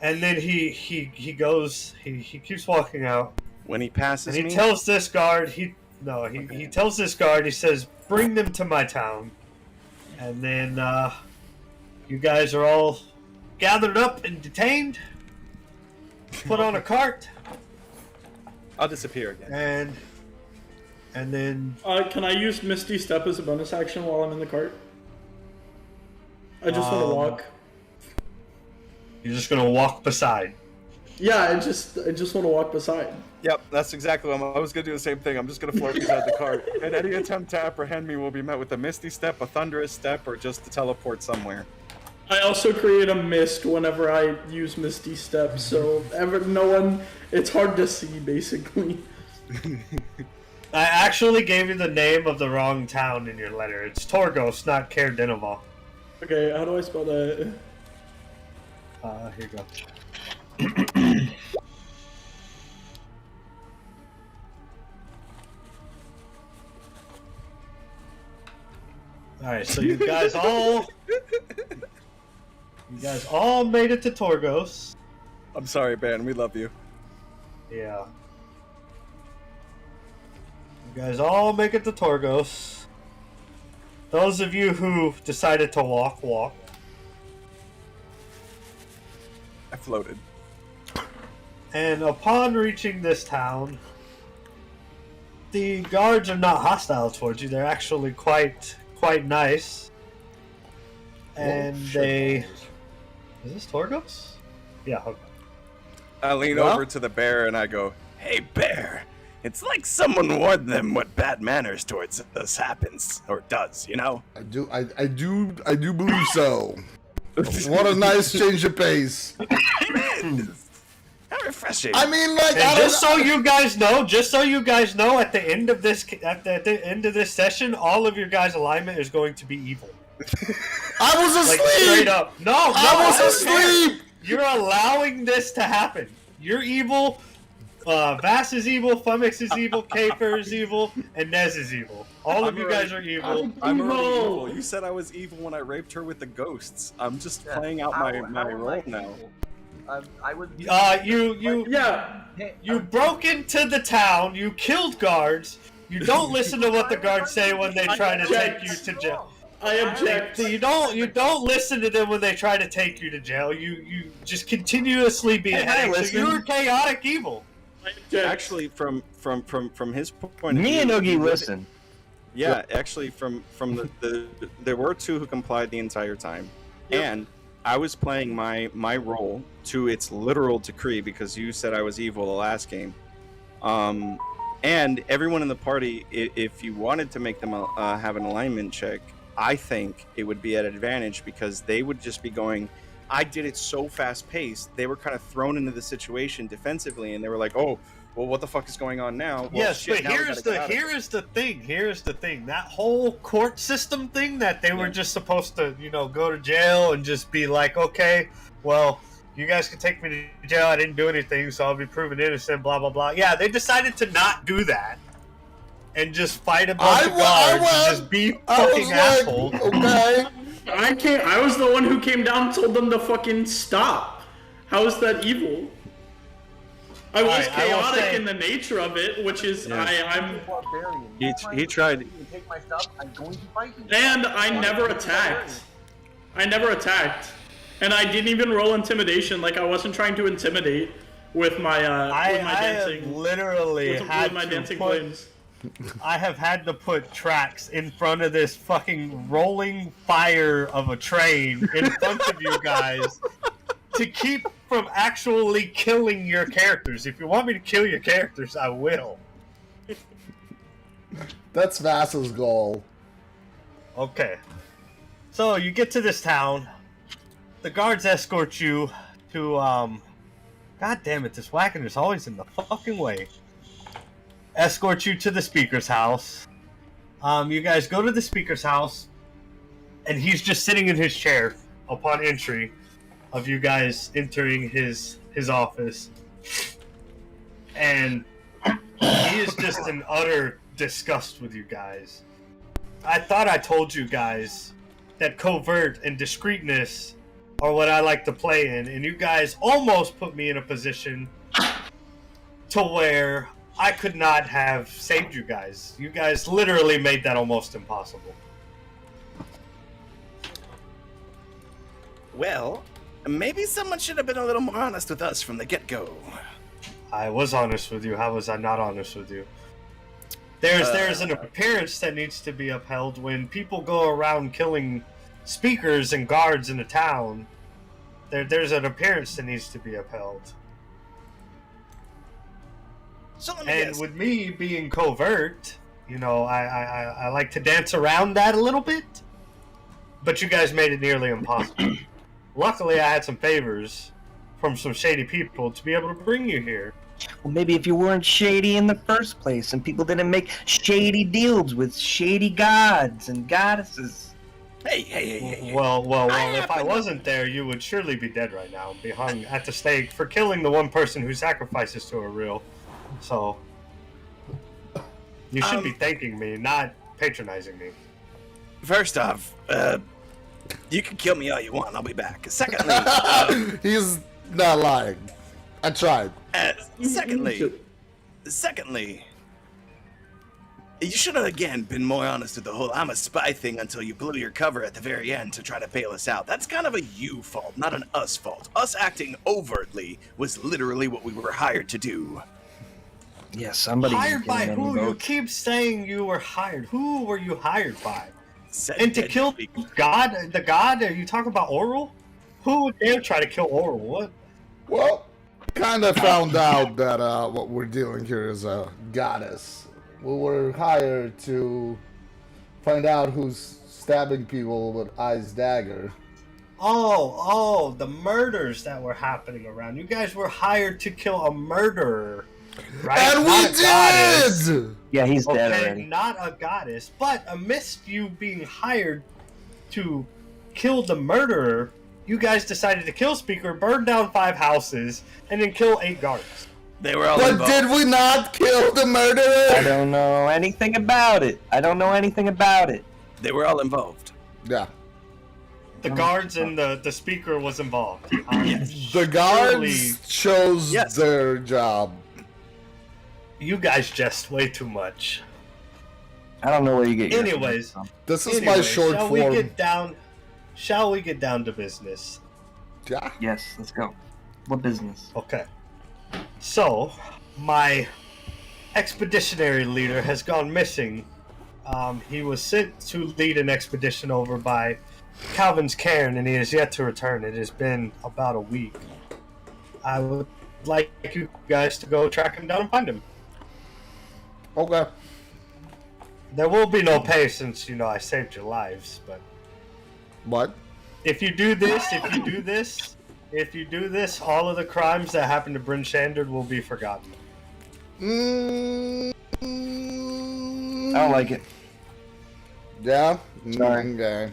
And then he goes, he keeps walking out. When he passes And me, he tells this guard, he tells this guard, he says, bring them to my town. And then you guys are all gathered up and detained, put on a cart, I'll disappear again. and then Can I use Misty Step as a bonus action while I'm in the cart? I just want to walk. you're just gonna walk beside. Yeah, I just want to walk beside. Yep, that's exactly what I was going to do the same thing. I'm just going to float beside the cart. And any attempt to apprehend me will be met with a misty step, a thunderous step, or just to teleport somewhere. I also create a mist whenever I use Misty Step, so it's hard to see, basically. I actually gave you the name of the wrong town in your letter. It's Torgos, not Caer Dineval. Okay, how do I spell that? Here you go. Alright, so you guys all made it to Torgos. I'm sorry, Ben. We love you. Yeah. You guys all make it to Torgos. Those of you who decided to walk. I floated. And upon reaching this town, the guards are not hostile towards you. They're actually quite quite nice. And shit they... balls. Is this Torgos? Yeah, okay. I lean over to the bear and I go, "Hey, bear, it's like someone warned them what bad manners towards us happens or does, you know?" I do believe so. What a nice change of pace. How refreshing. I mean, like, And just so you guys know, at the end of this session, all of your guys' alignment is going to be evil. I was asleep. Like straight up. No, I was asleep. You're allowing this to happen. You're evil. Vass is evil. Fumix is evil. Kafer is evil. And Nez is evil. All of you guys are evil. I'm already evil. You said I was evil when I raped her with the ghosts. I'm just playing out my role now. I would. You broke into the town. You killed guards. You don't listen to what the guards say when they try to take you to jail. I object. You don't listen to them when they try to take you to jail. You just continuously be a headache. So you're chaotic evil. Actually, from his point of view, Me and Oogie listen. Yeah, actually, from the there were two who complied the entire time, and I was playing my role to its literal decree because you said I was evil the last game. And everyone in the party, if you wanted to make them have an alignment check, I think it would be at advantage because they would just be going, I did it so fast paced, they were kind of thrown into the situation defensively, and they were like, oh, well, what the fuck is going on now? Well, yes, shit, but here's the thing. That whole court system thing that they were just supposed to, go to jail and just be like, okay, well, you guys can take me to jail. I didn't do anything, so I'll be proven innocent, blah, blah, blah. Yeah, they decided to not do that and just fight a bunch of guards and just be fucking assholes. Okay. I was the one who came down and told them to fucking stop. How is that evil? I was chaotic in the nature of it, which is I'm. He tried. Take my stuff, I'm going to fight you. And I never attacked. And I didn't even roll intimidation. Like I wasn't trying to intimidate with my dancing. Have literally had my to dancing put, flames. I have had to put tracks in front of this fucking rolling fire of a train in front of you guys to keep from actually killing your characters. If you want me to kill your characters, I will. That's Vass's goal. Okay. So you get to this town. The guards escort you to, God damn it, this Wackener's always in the fucking way. Escort you to the speaker's house. You guys go to the speaker's house, and he's just sitting in his chair upon entry of you guys entering his office. And he is just in utter disgust with you guys. I thought I told you guys that covert and discreetness are what I like to play in, and you guys almost put me in a position to where I could not have saved you guys. You guys literally made that almost impossible. Well, maybe someone should have been a little more honest with us from the get-go. I was honest with you. How was I not honest with you? There's an appearance that needs to be upheld when people go around killing speakers and guards in a town. There's an appearance that needs to be upheld. So let me And guess. with me being covert, I like to dance around that a little bit. But you guys made it nearly impossible. Luckily, I had some favors from some shady people to be able to bring you here. Well, maybe if you weren't shady in the first place and people didn't make shady deals with shady gods and goddesses. Hey. Well, if I wasn't there, you would surely be dead right now and be hung at the stake for killing the one person who sacrifices to a real. So, you should be thanking me, not patronizing me. First off, you can kill me all you want. I'll be back. Secondly, He's not lying. I tried. secondly, you should have again been more honest with the whole "I'm a spy" thing until you blew your cover at the very end to try to bail us out. That's kind of a you fault, not an us fault. Us acting overtly was literally what we were hired to do. Yeah, somebody. Hired by who? You keep saying you were hired. Who were you hired by? And to kill God, the God? Are you talking about Oral? Who would dare try to kill Oral? What? Well, kind of found out that what we're dealing here is a goddess. We were hired to find out who's stabbing people with Ice Dagger. Oh, the murders that were happening around. You guys were hired to kill a murderer, right? And Not we a goddess. did! Yeah, he's dead Okay, already. not a goddess. But amidst you being hired to kill the murderer, you guys decided to kill Speaker, burn down 5 houses, and then kill 8 guards. They were all But involved. did we not kill the murderer? I don't know anything about it. They were all involved. Yeah. The guards and the Speaker was involved. The guards chose Yes. their job. You guys jest way too much. I don't know where you get your Anyways, This is my short shall form. Shall we get down to business? Yeah. Yes, let's go. What business? Okay. So, my expeditionary leader has gone missing. He was sent to lead an expedition over by Calvin's cairn, and he has yet to return. It has been about a week. I would like you guys to go track him down and find him. Okay. There will be no pay since, I saved your lives, but What? if you do this, all of the crimes that happened to Bryn Shandard will be forgotten. Mm, I don't like it. Yeah? Sorry. Okay.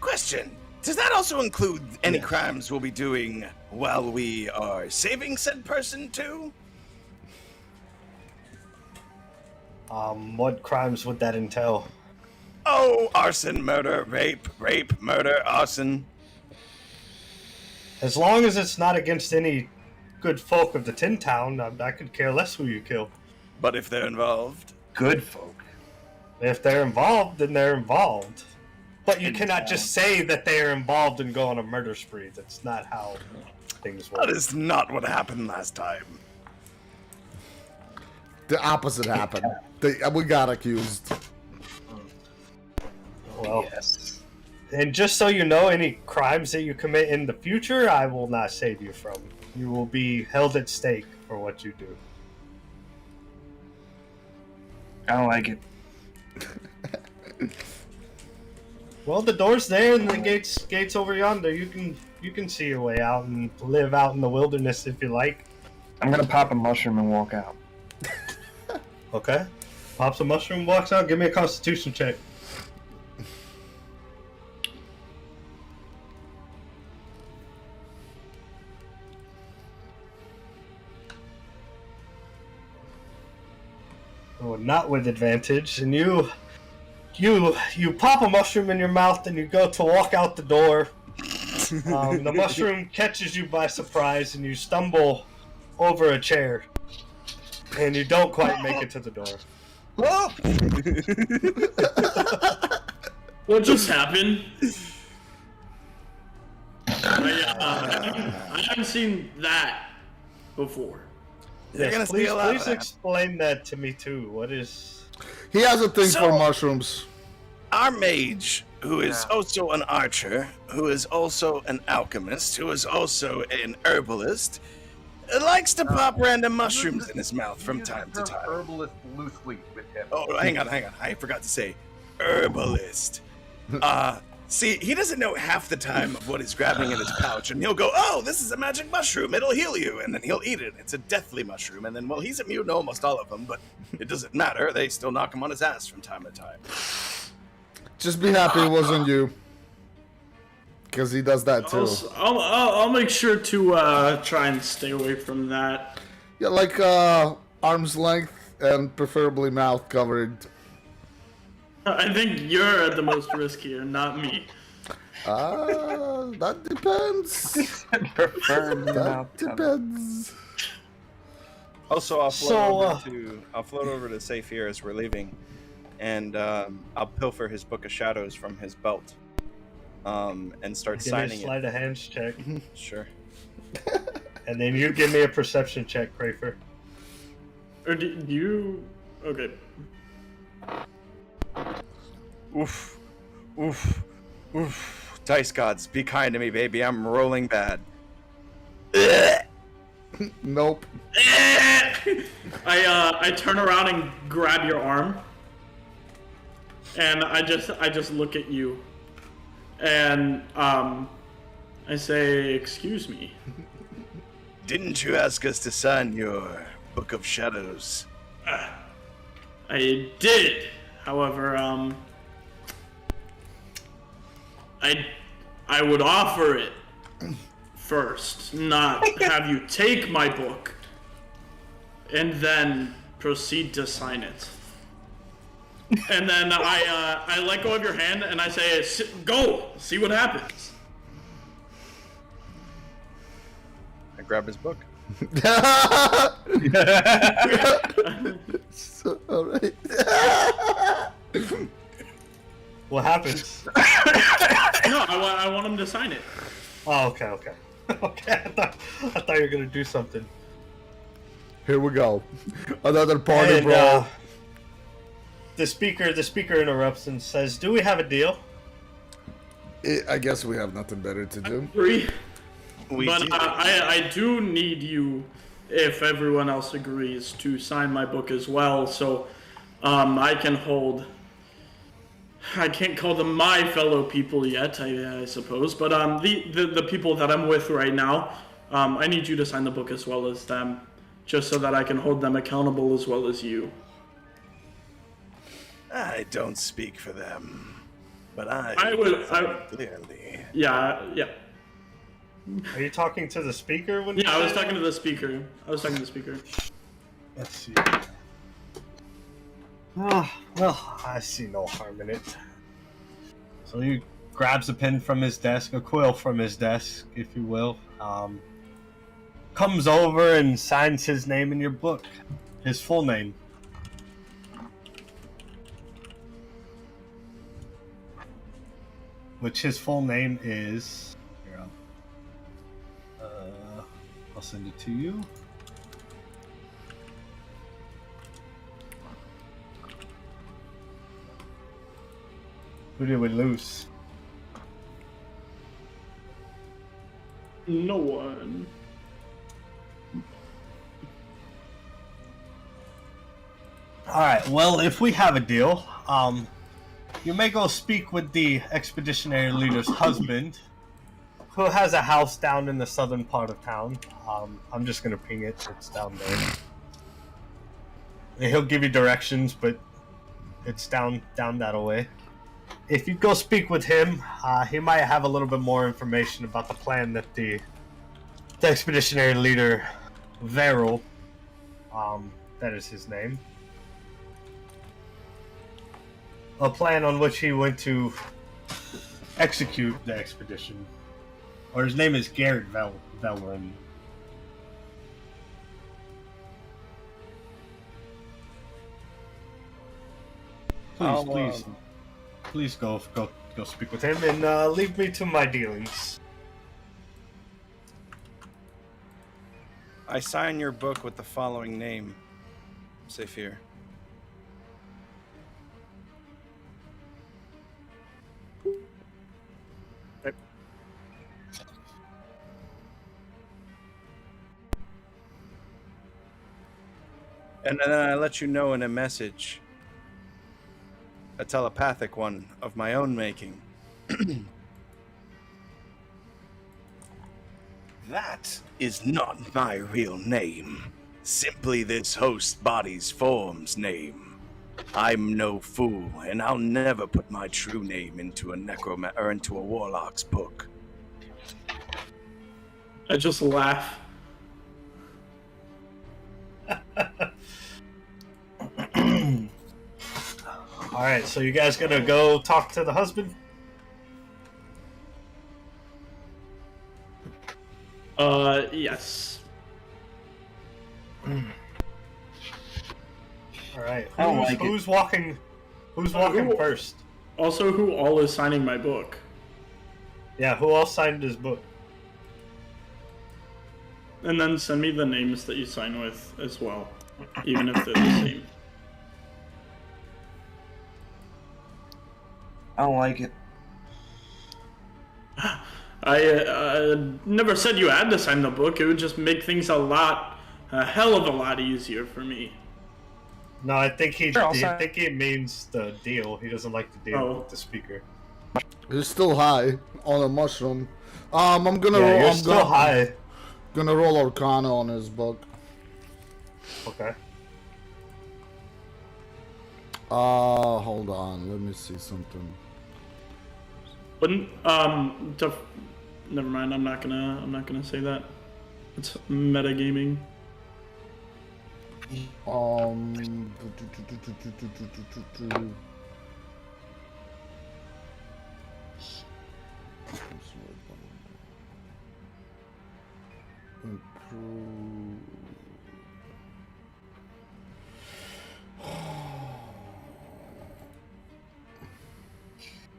Question: does that also include any crimes we'll be doing while we are saving said person too? What crimes would that entail? Oh, arson, murder, rape, murder, arson. As long as it's not against any good folk of the Tin Town, I could care less who you kill. But if they're involved, Good folk. If they're involved, then they're involved. But you Tin cannot Town. just say that they are involved and go on a murder spree. That's not how things work. that is not what happened last time. The opposite happened. We got accused. Well, Yes. and just so you know, any crimes that you commit in the future, I will not save you from. You will be held at stake for what you do. I don't like it. Well, the door's there and the gates over yonder. You can see your way out and live out in the wilderness if you like. I'm gonna pop a mushroom and walk out. Okay. Pops a mushroom, walks out. Give me a Constitution check. Oh, not with advantage. And you pop a mushroom in your mouth and you go to walk out the door. The mushroom catches you by surprise and you stumble over a chair. And you don't quite make it to the door. What just happened? I haven't seen that before. They're Yes, gonna please, steal out. please explain that to me too. What is? He has a thing So- for mushrooms. Our mage, who is also an archer, who is also an alchemist, who is also an herbalist, likes to pop random mushrooms in his mouth from time to time. Herbalist loosely with him. Oh, hang on. I forgot to say herbalist. See, he doesn't know half the time of what he's grabbing in his pouch, and he'll go, "Oh, this is a magic mushroom. It'll heal you," and then he'll eat it. It's a deathly mushroom, and then, well, he's immune to almost all of them, but it doesn't matter. They still knock him on his ass from time to time. Just be happy it wasn't you. Because he does that too. I'll make sure to try and stay away from that. Yeah, like arm's length and preferably mouth covered. I think you're at the most risk here, not me. That depends. Preferred That mouth cover. depends. Also, I'll float So, I'll float over to Saphir as we're leaving, and I'll pilfer his Book of Shadows from his belt, and start Give me a signing sleight of hands check, it. Sure. and then you give me a perception check, Crafer. Or do you? Okay. Oof. Oof. Oof. Dice gods, be kind to me, baby. I'm rolling bad. Nope. I turn around and grab your arm, and I just look at you, and I say, "Excuse me." Didn't you ask us to sign your Book of Shadows? I did, however, I would offer it first, not have you take my book and then proceed to sign it. And then I let go of your hand and I say, "Go, see what happens." I grab his book. So, all right. What happens? No, I want him to sign it. Oh, okay. Okay, I thought you were gonna do something. Here we go. Another party, And, bro. the speaker interrupts and says, "Do we have a deal?" I guess we have nothing better to do. Agree. We But do. I do need you, if everyone else agrees, to sign my book as well, so I can hold. I can't call them my fellow people yet, I suppose, but the people that I'm with right now, I need you to sign the book as well as them, just so that I can hold them accountable as well as you. I don't speak for them, but I clearly. Yeah. Are you talking to the speaker when? Yeah, you I was say talking that? to the speaker. Let's see. Well, I see no harm in it. So he grabs a pen from his desk, a quill from his desk, if you will. Comes over and signs his name in your book, his full name. Which his full name is. Here, I'll send it to you. Who did we lose? No one. Alright, well, if we have a deal, you may go speak with the expeditionary leader's husband, who has a house down in the southern part of town. I'm just gonna ping it, it's down there. And he'll give you directions, but it's down that way. If you go speak with him, he might have a little bit more information about the plan that the expeditionary leader, Veril, that is his name, a plan on which he went to execute the expedition. Or his name is Garrett Velrin. Please go speak with him and leave me to my dealings. I sign your book with the following name, Saphir. And then I let you know in a message, a telepathic one of my own making. That is not my real name. Simply this host body's form's name. I'm no fool, and I'll never put my true name into a into a warlock's book. I just laugh. Alright, so you guys gonna go talk to the husband? Yes. Alright, I don't like it. who's walking first? Also, who all is signing my book? Yeah, who else signed his book? And then send me the names that you sign with as well, even if they're the same. I don't like it. I never said you had to sign the book. It would just make things a hell of a lot easier for me. No, I think he means the deal. He doesn't like the deal with the speaker. He's still high on a mushroom. I'm gonna roll. You're still high. Gonna roll Arcana on his book. Okay. Hold on. Let me see something. Wouldn't never mind. I'm not gonna say that. It's metagaming.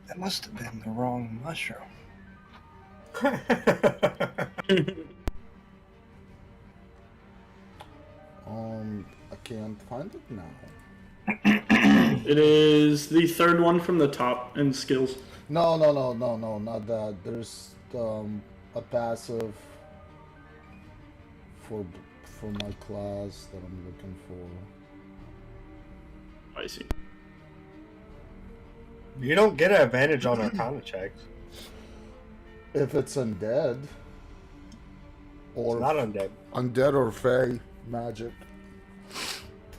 That must have been the wrong mushroom. I can't find it now. It is the third one from the top in skills. No, not that. There's a passive for my class that I'm looking for. I see. You don't get an advantage on Arcana checks. If it's undead. Or it's not undead. Undead or fey magic.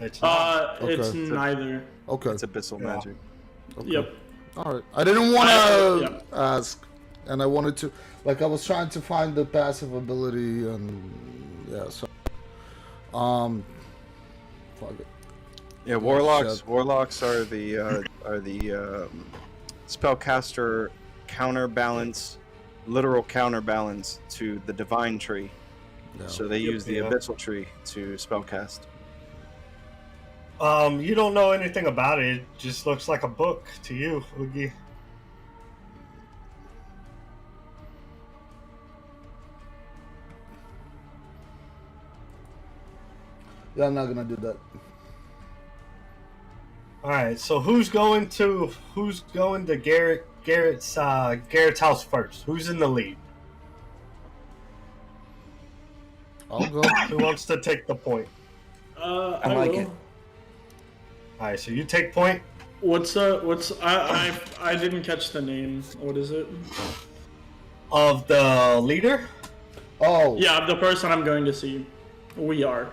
It's not. It's neither. Okay. It's abyssal magic. Okay. Yep. Alright. I didn't want to ask. And I wanted to... Like, I was trying to find the passive ability and... Yeah, so... Fuck it. Yeah, Warlocks. Warlocks are the spellcaster counterbalance, literal counterbalance to the divine tree. Yeah. So they use the abyssal tree to spellcast. You don't know anything about it. It just looks like a book to you, Oogie. Yeah, I'm not gonna do that. All right, so who's going to Garrett's house first? Who's in the lead? I'll go. Who wants to take the point? I like will. it. All right, so you take point. I didn't catch the name. What is it? Of the leader? Oh. Yeah, the person I'm going to see. We are.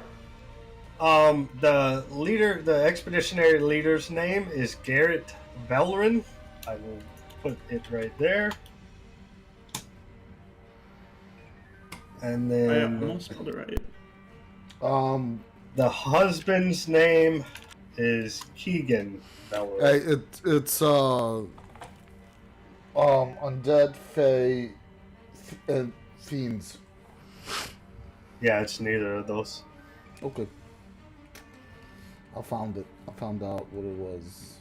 The leader, the expeditionary leader's name is Garrett Velrin. I will put it right there. And then I almost spelled it right. the husband's name is Keegan Velrin. Hey, it's undead, fey, and fiends. Yeah, it's neither of those. Okay. I found it. I found out what it was.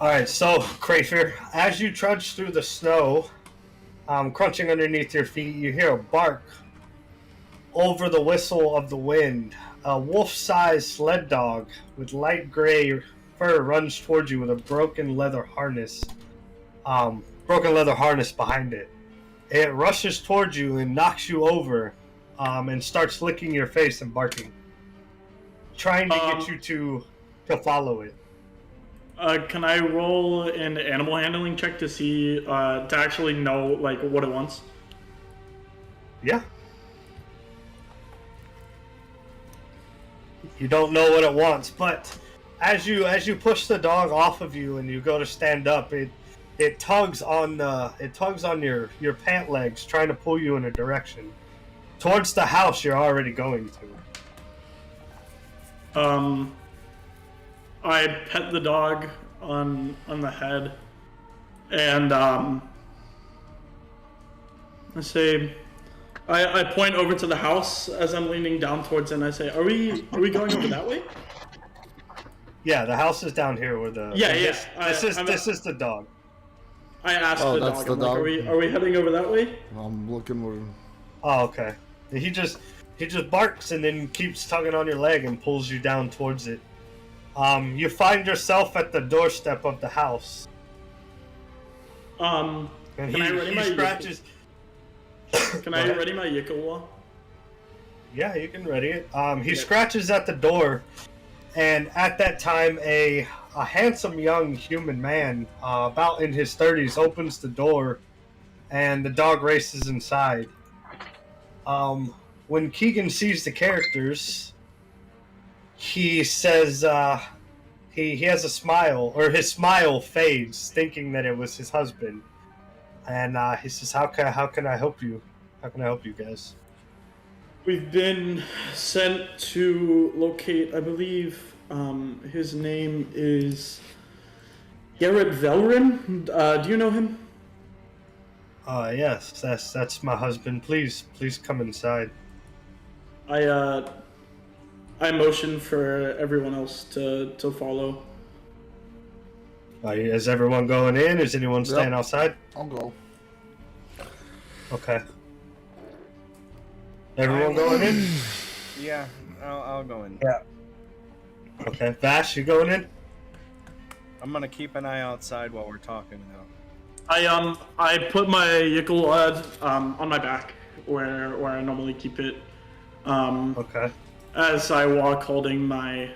Alright, so, Crayfer, as you trudge through the snow, crunching underneath your feet, you hear a bark over the whistle of the wind. A wolf-sized sled dog with light gray fur runs towards you with a broken leather harness behind it. It rushes towards you and knocks you over, and starts licking your face and barking, trying to get you to follow it. Can I roll an animal handling check to see to actually know like what it wants? Yeah. You don't know what it wants, but as you push the dog off of you and you go to stand up, it tugs on your pant legs, trying to pull you in a direction towards the house you're already going to. I pet the dog on the head, and I say, I point over to the house as I'm leaning down towards it, and I say, "Are we going over that way?" Yeah, the house is down here where the This is the dog. I asked the that's dog. the I'm dog. like, are we heading over that way? I'm looking where. Oh, okay. He just barks and then keeps tugging on your leg and pulls you down towards it. You find yourself at the doorstep of the house. And he Can I ready my Yikawa? Yeah, you can ready it. He scratches at the door, and at that time, a handsome young human man, about in his 30s, opens the door, and the dog races inside. When Keegan sees the characters, he says he has a smile, or his smile fades, thinking that it was his husband, and he says, "How can I help you? How can I help you guys?" We've been sent to locate, I believe, his name is Garrett Velrin. Do you know him? Yes, that's my husband. Please come inside. I motion for everyone else to follow. Is everyone going in? Is anyone staying outside? I'll go. Okay. Everyone going in? Yeah, I'll go in. Yeah. Okay. Vash, you going in? I'm gonna keep an eye outside while we're talking now. I put my Yikawa on my back where I normally keep it. Okay. As I walk, holding my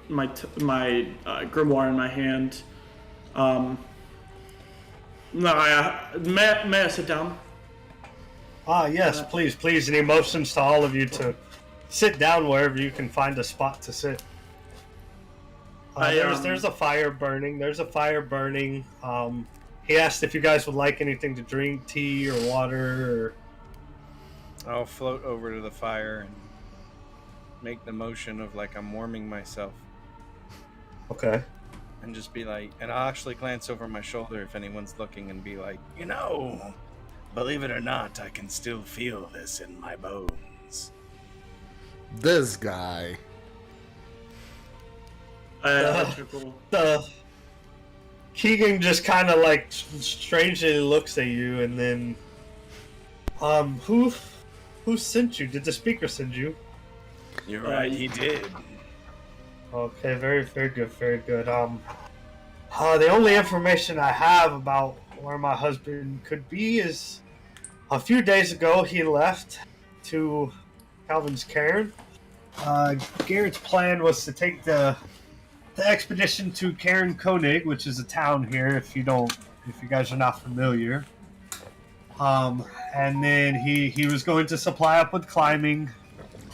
grimoire in my hand. May I sit down? Yes, please. And he motions to all of you to sit down wherever you can find a spot to sit. There's a fire burning. He asked if you guys would like anything to drink, tea or water. I'll float over to the fire and make the motion of like I'm warming myself. Okay. And just be like, and I'll actually glance over my shoulder if anyone's looking and be like, Believe it or not, I can still feel this in my bones. This guy. Keegan just kind of like strangely looks at you, and then, who sent you? Did the speaker send you? You're right, he did. Okay, very good. The only information I have about where my husband could be is a few days ago he left to Calvin's Cairn. Garrett's plan was to take the expedition to Cairn Koenig, which is a town here if you guys are not familiar. And then he was going to supply up with climbing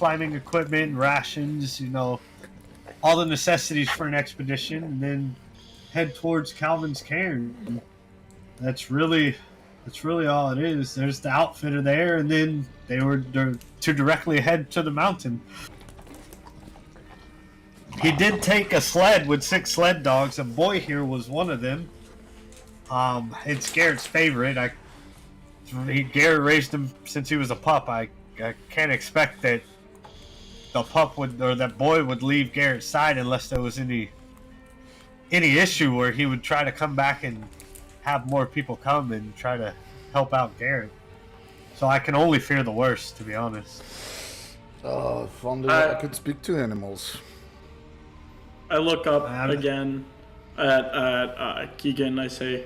equipment, rations, all the necessities for an expedition, and then head towards Calvin's Cairn. That's really all it is. There's the outfitter there, and then they were to directly head to the mountain. He did take a sled with 6 sled dogs, and Boy here was one of them. It's Garrett's favorite. Garrett raised him since he was a pup. I can't expect that the pup that Boy would leave Garrett's side unless there was any issue where he would try to come back and have more people come and try to help out Garrett. So I can only fear the worst, to be honest. If only I could speak to animals. I look up again at Keegan. I say,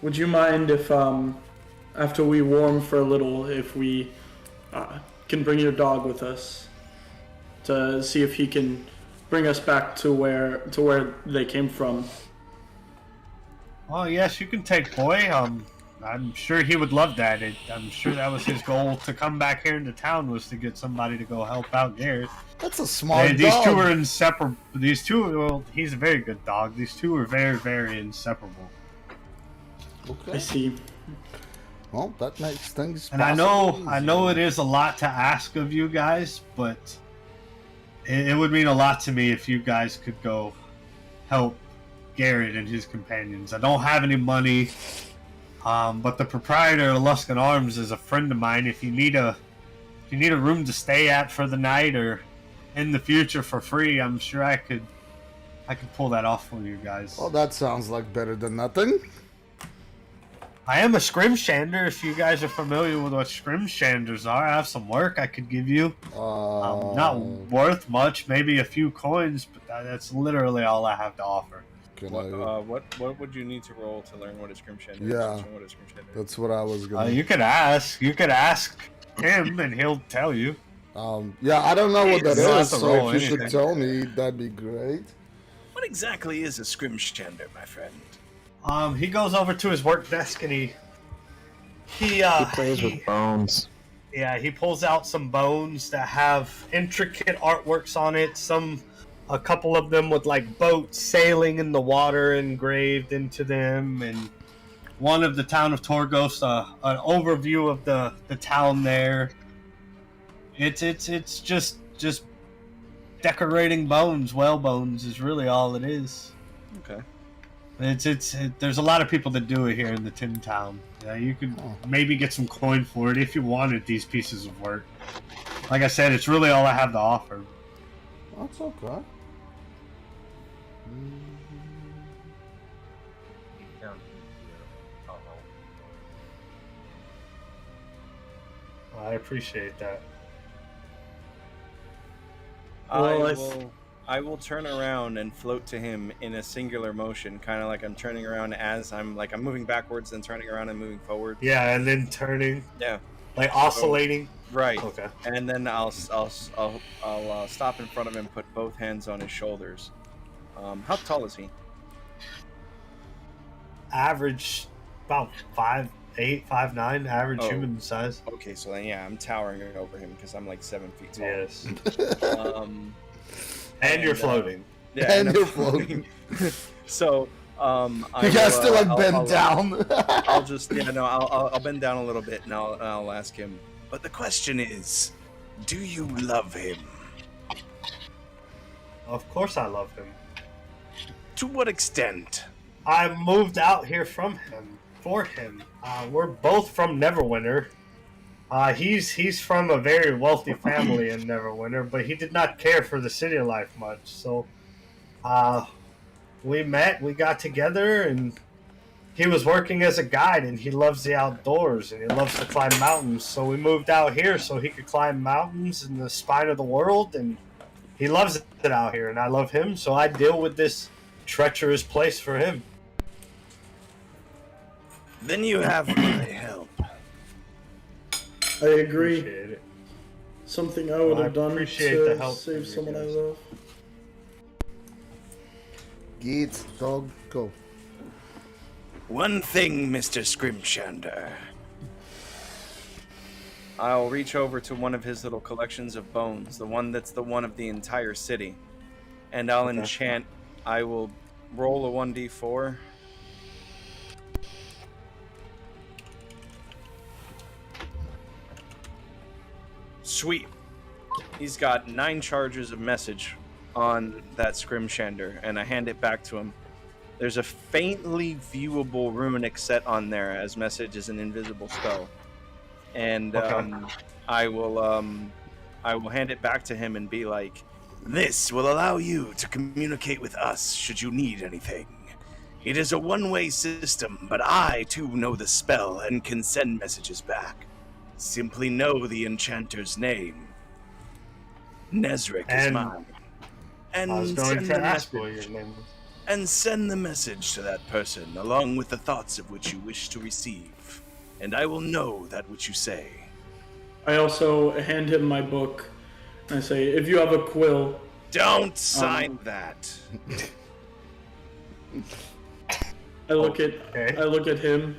would you mind if, after we warm for a little, if we can bring your dog with us to see if he can bring us back to where they came from? Oh yes, you can take Boy. I'm sure he would love that. I'm sure that was his goal to come back here into town, was to get somebody to go help out Garrett. That's a smart dog. These two are inseparable. Well, he's a very good dog. These two are very, very inseparable. Okay. I see. Well, that makes things. And I know it is a lot to ask of you guys, but it would mean a lot to me if you guys could go help Garrett and his companions. I don't have any money, but the proprietor of Luskan Arms is a friend of mine. If you need a room to stay at for the night or in the future for free, I'm sure I could pull that off for you guys. Well, that sounds like better than nothing. I am a scrimshander. If you guys are familiar with what scrimshanders are, I have some work I could give you. Not worth much, maybe a few coins, but that's literally all I have to offer. Can What would you need to roll to learn what a scrimshander is? Yeah. What a scrimshander is? That's what I was gonna. You could ask. You could ask him, and he'll tell you. Yeah, I don't know what that You don't is, have to so roll if you could anything. tell me, that'd be great. What exactly is a scrimshander, my friend? He goes over to his work desk and he plays with bones. Yeah, he pulls out some bones that have intricate artworks on it. A couple of them with like boats sailing in the water engraved into them, and one of the town of Torgos, an overview of the town there. It's just decorating bones. Whale bones is really all it is. Okay. There's a lot of people that do it here in the Tin Town. Yeah, you could maybe get some coin for it if you wanted these pieces of work. Like I said, it's really all I have to offer. That's okay. Keep counting here. I appreciate that. I will turn around and float to him in a singular motion, kind of like I'm turning around as I'm moving backwards, then turning around and moving forward. Yeah, and then turning. Yeah. Like oscillating. Right. Okay. And then I'll stop in front of him, put both hands on his shoulders. How tall is he? Average, about 5'8", 5'9", average Oh. human size. Okay, so then yeah, I'm towering over him because I'm like 7 feet tall. Yes. And And you're floating. Yeah, And you're I'm floating. So You guys still like bend down. I'll bend down a little bit and I'll ask him. But the question is, do you love him? Of course I love him. To what extent? I moved out here for him. We're both from Neverwinter. He's from a very wealthy family in Neverwinter, but he did not care for the city life much. So, we met, we got together, and he was working as a guide, and he loves the outdoors, and he loves to climb mountains. So we moved out here so he could climb mountains in the spine of the world, and he loves it out here, and I love him. So I deal with this treacherous place for him. Then you have my help. I agree. Appreciate it. Something I would Well, I have done appreciate the to help save from you someone I guys. love. Get dog go. One thing, Mr. Scrimshander. I'll reach over to one of his little collections of bones, the one that's the one of the entire city, and I'll enchant. I will roll a 1d4. Sweet. He's got 9 charges of message on that Scrimshander, and I hand it back to him. There's a faintly viewable runic set on there, as message is an invisible spell. And I will hand it back to him and be like, This will allow you to communicate with us should you need anything. It is a one-way system, but I too know the spell and can send messages back. Simply know the enchanter's name. Nezric is And mine. And I was going send to the ask what message- your name was. And send the message to that person, along with the thoughts of which you wish to receive. And I will know that which you say. I also hand him my book. I say, if you have a quill, Don't sign that. I look at him,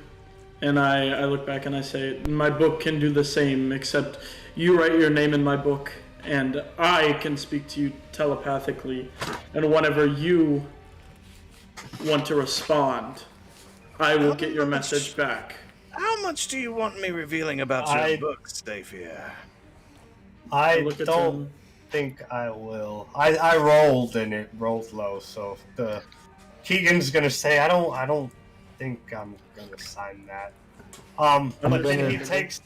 and I look back and I say, my book can do the same, except you write your name in my book, and I can speak to you telepathically. And whenever you want to respond, I will get your message back. How much do you want me revealing about your book, Staphia? I look at don't him. think I will. I rolled and it rolled low, so the Keegan's gonna say I don't think I'm gonna sign that. But then he takes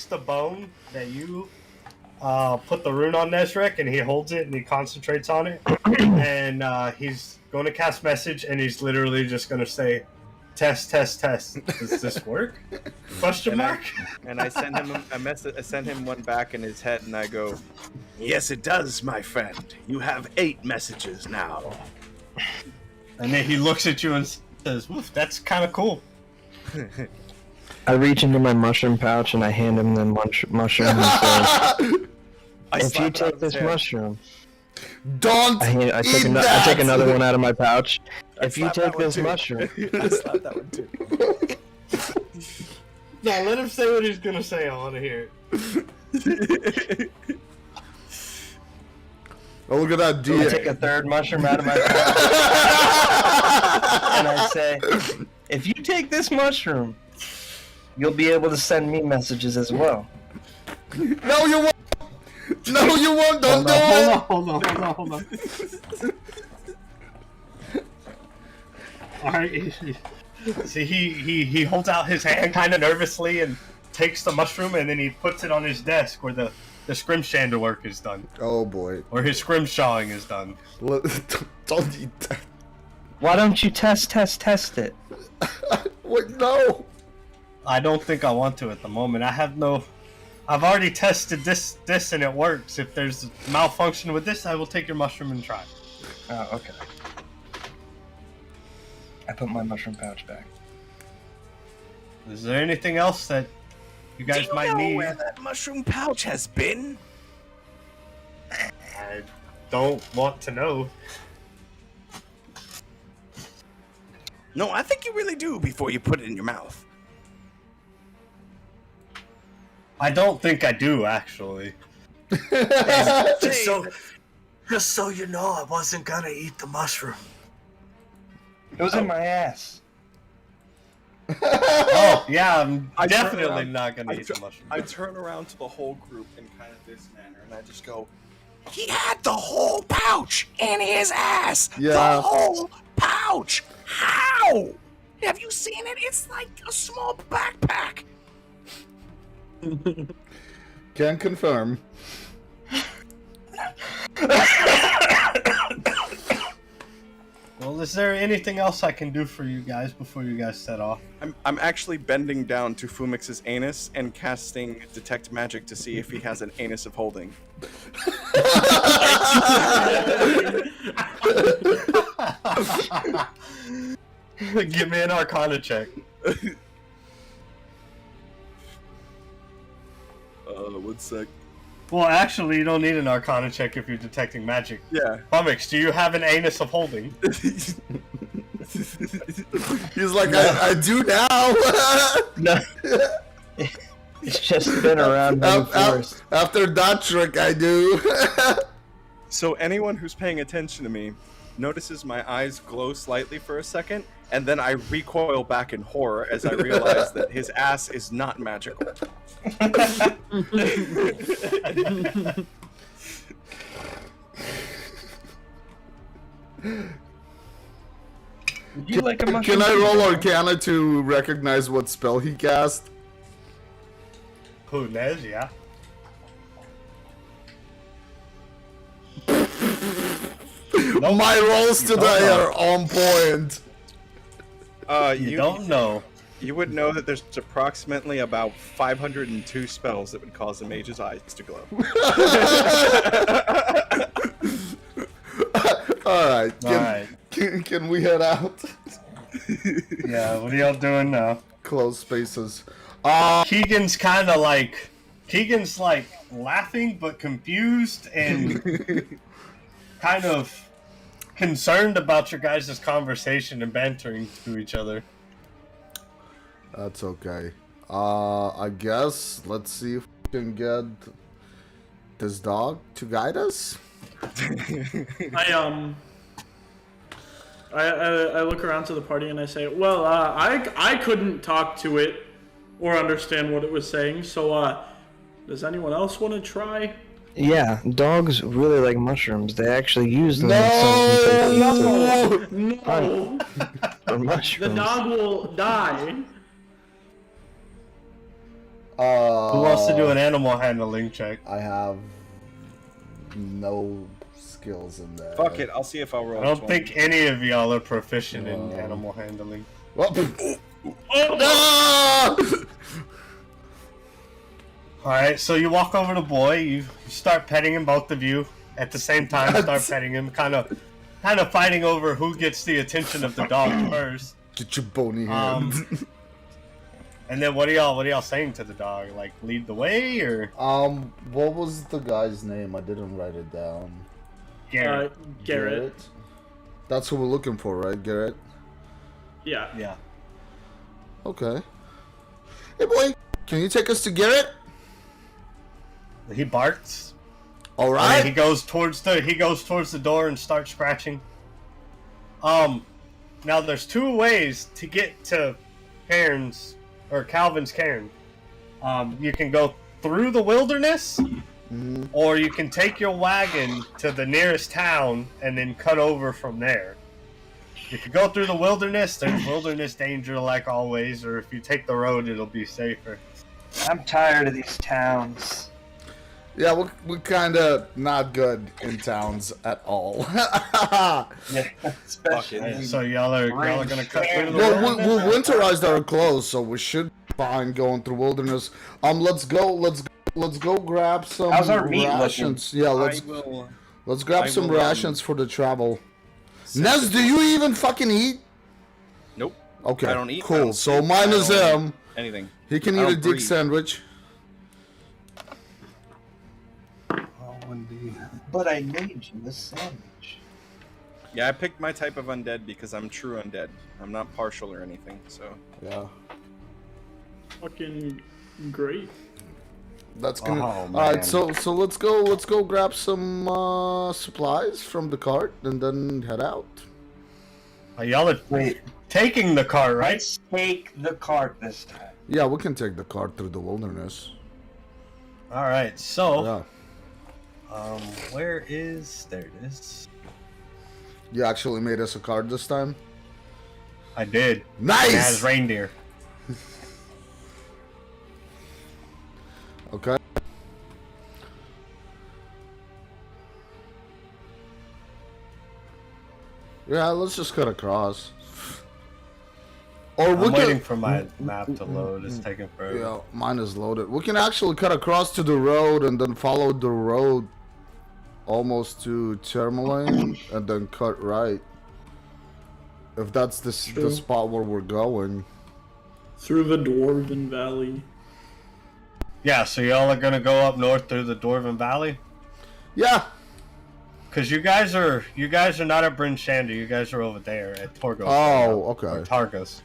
the bone that you put the rune on Nezrek, and he holds it and he concentrates on it, and he's going to cast message, and he's literally just gonna say, "Test, test, test. Does this work?" Question mark. and I send him a message. I send him one back in his head, and I go, Yes, it does, my friend. You have 8 messages now. And then he looks at you and says, "Woof, that's kind of cool." I reach into my mushroom pouch and I hand him the mushroom and say, if you take this mushroom, don't I take another one out of my pouch. If you take this mushroom, I slapped that one too. No, let him say what he's gonna say. I want to hear it. Oh, look at that I DA. take a third mushroom out of my pouch and I say, if you take this mushroom, you'll be able to send me messages as well. No, you won't. No, you won't. Don't do it. Hold on. All right. See, he holds out his hand kind of nervously and takes the mushroom, and then he puts it on his desk where the scrimshander work is done. Oh boy. Or his scrimshawing is done. Don't eat that. Why don't you test it? Wait, no. I don't think I want to at the moment. I've already tested this and it works. If there's malfunction with this, I will take your mushroom and try. Oh, okay. I put my mushroom pouch back. Is there anything else that you guys might need? Where that mushroom pouch has been? I don't want to know. No, I think you really do before you put it in your mouth. I don't think I do, actually. Just so you know, I wasn't gonna eat the mushroom. It was in my ass. Oh, yeah, I'm I turn definitely around- not gonna eat the mushroom. I turn around to the whole group in kind of this manner, and I just go, He had the whole pouch in his ass. Yeah. The whole pouch. How? Have you seen it? It's like a small backpack. Can confirm. Well, is there anything else I can do for you guys before you guys set off? I'm actually bending down to Fumix's anus and casting Detect Magic to see if he has an anus of holding. Give me an Arcana check. 1 sec. Well, actually, you don't need an Arcana check if you're detecting magic. Yeah. Bumix, do you have an anus of holding? He's like, I do now. No. It's just been around me first. After that trick, I do. So anyone who's paying attention to me notices my eyes glow slightly for a second, and then I recoil back in horror as I realize that his ass is not magical. Would you like a mushroom? Can I roll Arcana to recognize what spell he cast? Who, Nez? Yeah. My rolls today are on point. You don't know. You would know that there's approximately about 502 spells that would cause a mage's eyes to glow. Alright, can we head out? Yeah, what are y'all doing now? Close spaces. Keegan's like laughing but confused and kind of concerned about your guys' conversation and bantering to each other. That's okay. I guess let's see if we can get this dog to guide us. I look around to the party and I say, well, I couldn't talk to it or understand what it was saying, so does anyone else want to try? Yeah, dogs really like mushrooms. They actually use them No! for mushrooms. The dog will die. Who wants to do an animal handling check? I have no skills in that. Fuck it, I'll see if I'll roll. I don't think any of y'all are proficient in animal handling. Well, no! Alright, so you walk over to Boy, you start petting him, both of you, at the same time, start petting him, kind of kind of fighting over who gets the attention of the dog first. Get your bony hand. And then what are y'all saying to the dog? Like, lead the way, or? What was the guy's name? I didn't write it down. Garrett. Garrett. That's who we're looking for, right, Garrett? Yeah. Yeah. Okay. Hey, boy, can you take us to Garrett? He barks. All right. He goes towards the door and starts scratching. Now there's two ways to get to Cairns or Calvin's Cairn. You can go through the wilderness, or you can take your wagon to the nearest town and then cut over from there. If you go through the wilderness, there's wilderness danger like always, or if you take the road, it'll be safer. I'm tired of these towns. Yeah, we're kind of not good in towns at all. Yeah, especially. So y'all are gonna cut through the Well, wilderness? we winterized our clothes, so we should be fine going through wilderness. Let's go grab some How's our meat rations. looking? Yeah, let's grab some will, rations for the travel. Nez, do you even fucking eat? Nope. Okay, I don't eat. I cool. don't So sleep, mine I is don't him. eat anything. He can I eat a don't dick breathe. sandwich. But I made you a sandwich. Yeah, I picked my type of undead because I'm true undead. I'm not partial or anything. So Yeah. Fucking great. That's gonna. Oh, All right, man. so let's go grab some supplies from the cart and then head out. Y'all are Wait, taking the car, right? let's take the cart this time. Yeah, we can take the cart through the wilderness. All right. So, Yeah, where is? There it is. you actually made us a cart this time. I did. It Nice. has reindeer. Okay. Yeah, let's just cut across. Or we I'm waiting can. for my map to load. It's taking forever. Yeah, mine is loaded. We can actually cut across to the road and then follow the road almost to Tourmaline and then cut right. If that's the True. spot where we're going. Through the Dwarven Valley. Yeah. So y'all are gonna go up north through the Dwarven Valley, Yeah. because you guys are not at Bryn Shander. You guys are over there at Torgos. Oh, Or okay. Targos.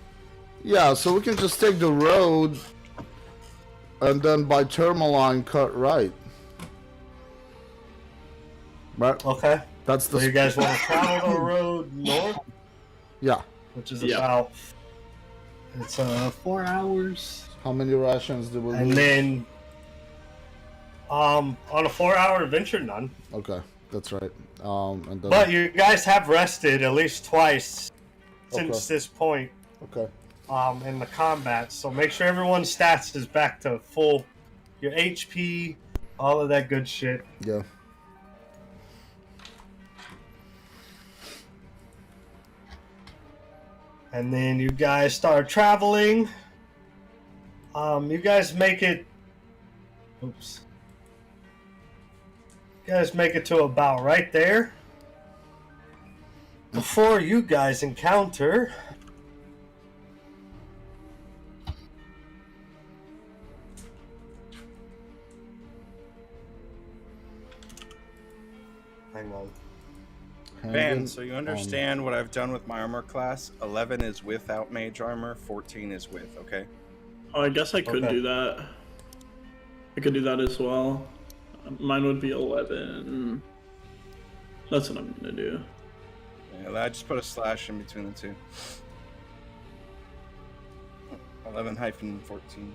Yeah, so we can just take the road and then by Tourmaline cut right. Right? Okay. That's the So you guys want to travel the road north, Yeah. which is Yeah. about 4 hours. How many rations do we And lose? then, on a 4-hour adventure, none. Okay, that's right. And then But you guys have rested at least twice since Okay. this point, okay. in the combat. So make sure everyone's stats is back to full. Your HP, all of that good shit. Yeah. And then you guys start traveling. You guys make it. Oops. You guys make it to about right there. Before you guys encounter. Hang on. Ben, so you understand what I've done with my armor class? 11 is without mage armor, 14 is with, okay? Oh, I guess I could Okay. do that. I could do that as well. Mine would be 11. That's what I'm gonna do. Yeah, I just put a slash in between the two. 11-14.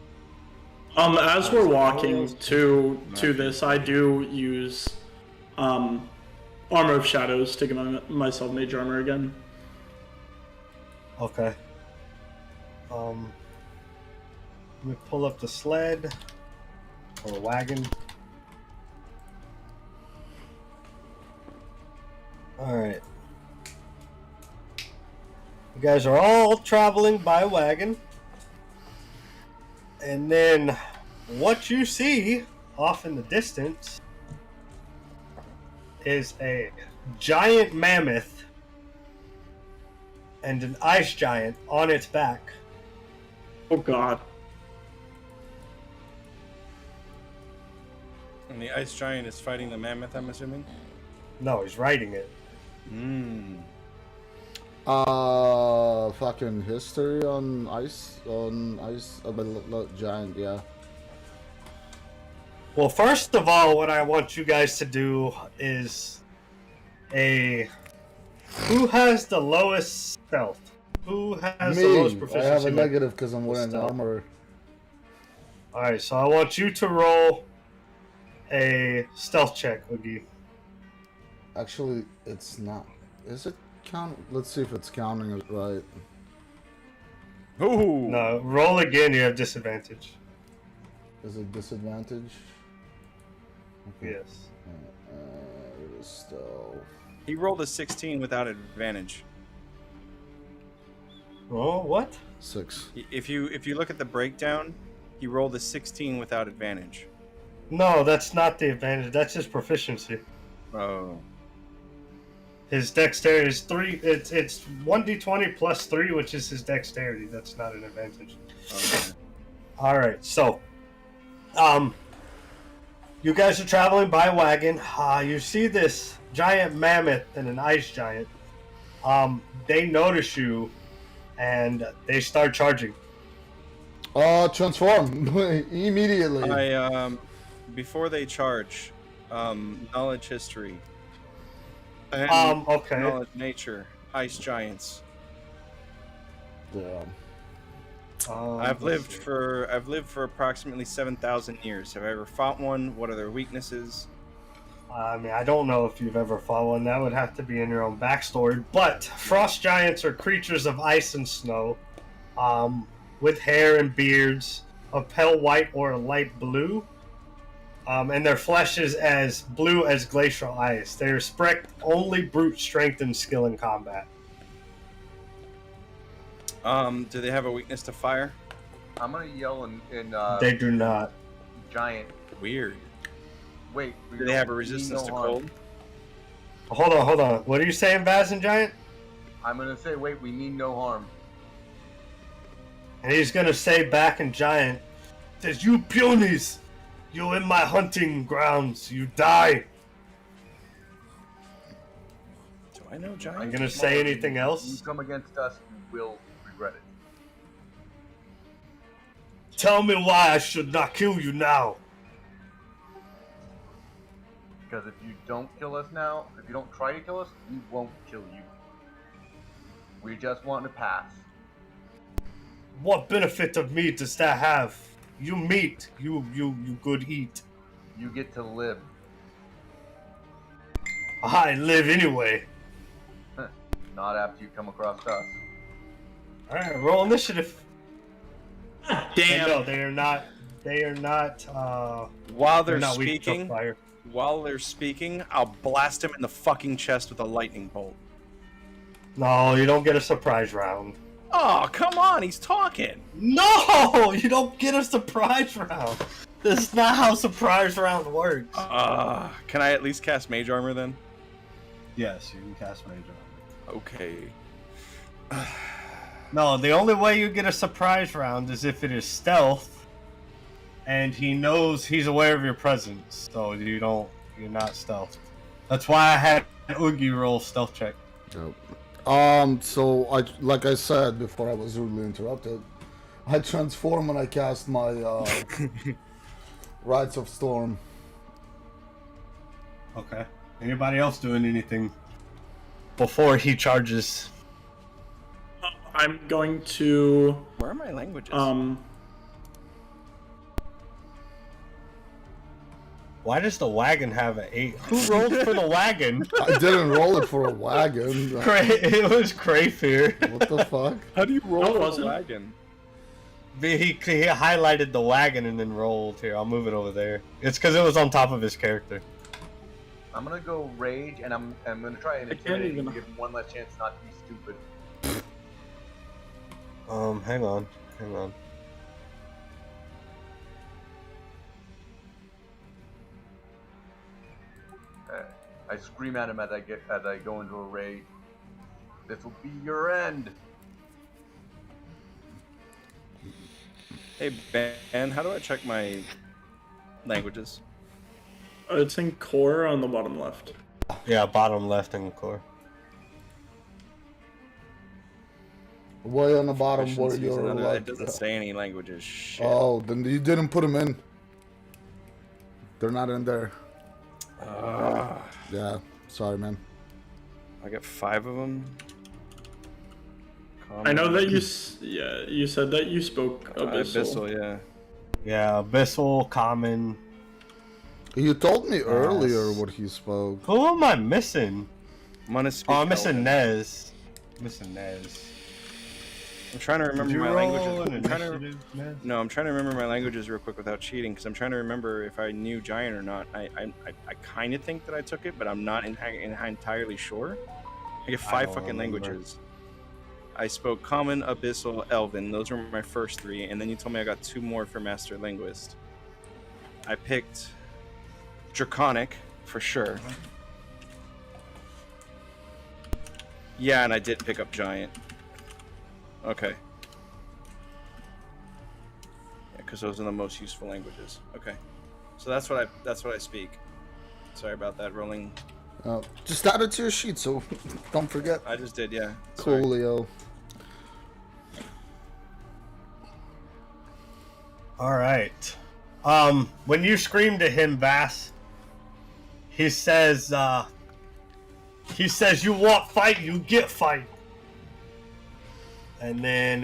As we're walking to this, I do use Armor of Shadows to give myself mage armor again. Okay. Let me pull up the sled or wagon. Alright. You guys are all traveling by wagon. And then what you see off in the distance is a giant mammoth and an ice giant on its back. Oh God. And the ice giant is fighting the mammoth, I'm assuming? No, he's riding it. Fucking history on ice, giant, yeah. Well, first of all, what I want you guys to do is who has the lowest stealth? Who has the lowest Me, I proficiency? have a with negative because I'm wearing stealth? armor. Alright, so I want you to roll a stealth check, Oogie. Actually, it's not. Is it count? Let's see if it's counting it right. Ooh! No, roll again, you have disadvantage. Is it disadvantage? Okay. Yes. It is stealth. He rolled a 16 without advantage. Oh, what? 6. If you look at the breakdown, he rolled a 16 without advantage. No, that's not the advantage. That's his proficiency. Oh. His dexterity is 3. It's 1d20 plus 3, which is his dexterity. That's not an advantage. Okay. All right, so, you guys are traveling by wagon. You see this giant mammoth and an ice giant. They notice you, and they start charging. Transform immediately. Before they charge, knowledge history. Okay. Knowledge nature, ice giants. Yeah. I've lived for approximately 7,000 years. Have I ever fought one? What are their weaknesses? I mean, I don't know if you've ever fought one. That would have to be in your own backstory. But frost giants are creatures of ice and snow, with hair and beards of pale white or light blue. And their flesh is as blue as glacial ice. They respect only brute strength and skill in combat. Do they have a weakness to fire? I'm gonna yell in They do not. giant. Weird. Wait. Do they have a resistance to cold? Hold on. What are you saying, Vaz and Giant? I'm gonna say, wait, we mean no harm. And he's gonna say back in Giant, says, "You punies, you in my hunting grounds, you die." Do I know giant? Are you gonna say anything If you else? come against us, you will regret it. Tell me why I should not kill you now. Because if you don't kill us now, if you don't try to kill us, we won't kill you. We just want to pass. What benefit of meat does that have? You meat, you good eat. You get to live. I live anyway. Not after you come across us. Alright, roll initiative. Damn. No, they are not. While they're not weak to speaking, fire. I'll blast him in the fucking chest with a lightning bolt. No, you don't get a surprise round. Oh, come on, he's talking. No, you don't get a surprise round. This is not how surprise round works. Can I at least cast mage armor then? Yes, you can cast mage armor. Okay. No, the only way you get a surprise round is if it is stealth, and he's aware of your presence, so you're not stealth. That's why I had Oogie roll stealth check. Yep. So like I said before I was rudely interrupted, I transform and I cast my Rites of Storm. Okay. Anybody else doing anything before he charges? I'm going to Where are my languages? Why does the wagon have an 8? Who rolled for the wagon? I didn't roll it for a wagon. It was Crayfear. What the fuck? How do you roll No, it for a wasn't. wagon? He highlighted the wagon and then rolled. Here, I'll move it over there. It's because it was on top of his character. I'm gonna go rage, and I'm gonna try and I can't intimidate even- him to give him one less chance not to be stupid. Hang on. I scream at him as I go into a rage. This will be your end. Hey Ben, how do I check my languages? It's in core on the bottom left. Yeah, bottom left in the core. Way on the bottom where Proficiencies you're and other- like. It doesn't say any languages. Shit. Oh, then you didn't put them in. They're not in there. Yeah, sorry, man. I got 5 of them. I know that you said that you spoke Abyssal. Abyssal, yeah. Yeah, Abyssal, Common. You told me earlier what he spoke. Who am I missing? I'm gonna speak. Oh, I'm missing Elven. Nez. Missing Nez. I'm trying to remember Did you my roll languages. an I'm trying initiative, Nez? No, I'm trying to remember my languages real quick without cheating, because I'm trying to remember if I knew Giant or not. I kind of think that I took it, but I'm not entirely sure. I get 5 don't fucking remember. languages. I spoke Common, Abyssal, Elven. Those were my first 3, and then you told me I got 2 more for Master Linguist. I picked Draconic for sure. Yeah, and I did pick up Giant. Okay. Yeah, because those are the most useful languages. Okay. So that's what I speak. Sorry about that rolling. Just add it to your sheet, so don't forget. I just did, yeah. Sorry. Coolio. All right. When you scream to him, Vass, he says, you want fight, you get fight. And then,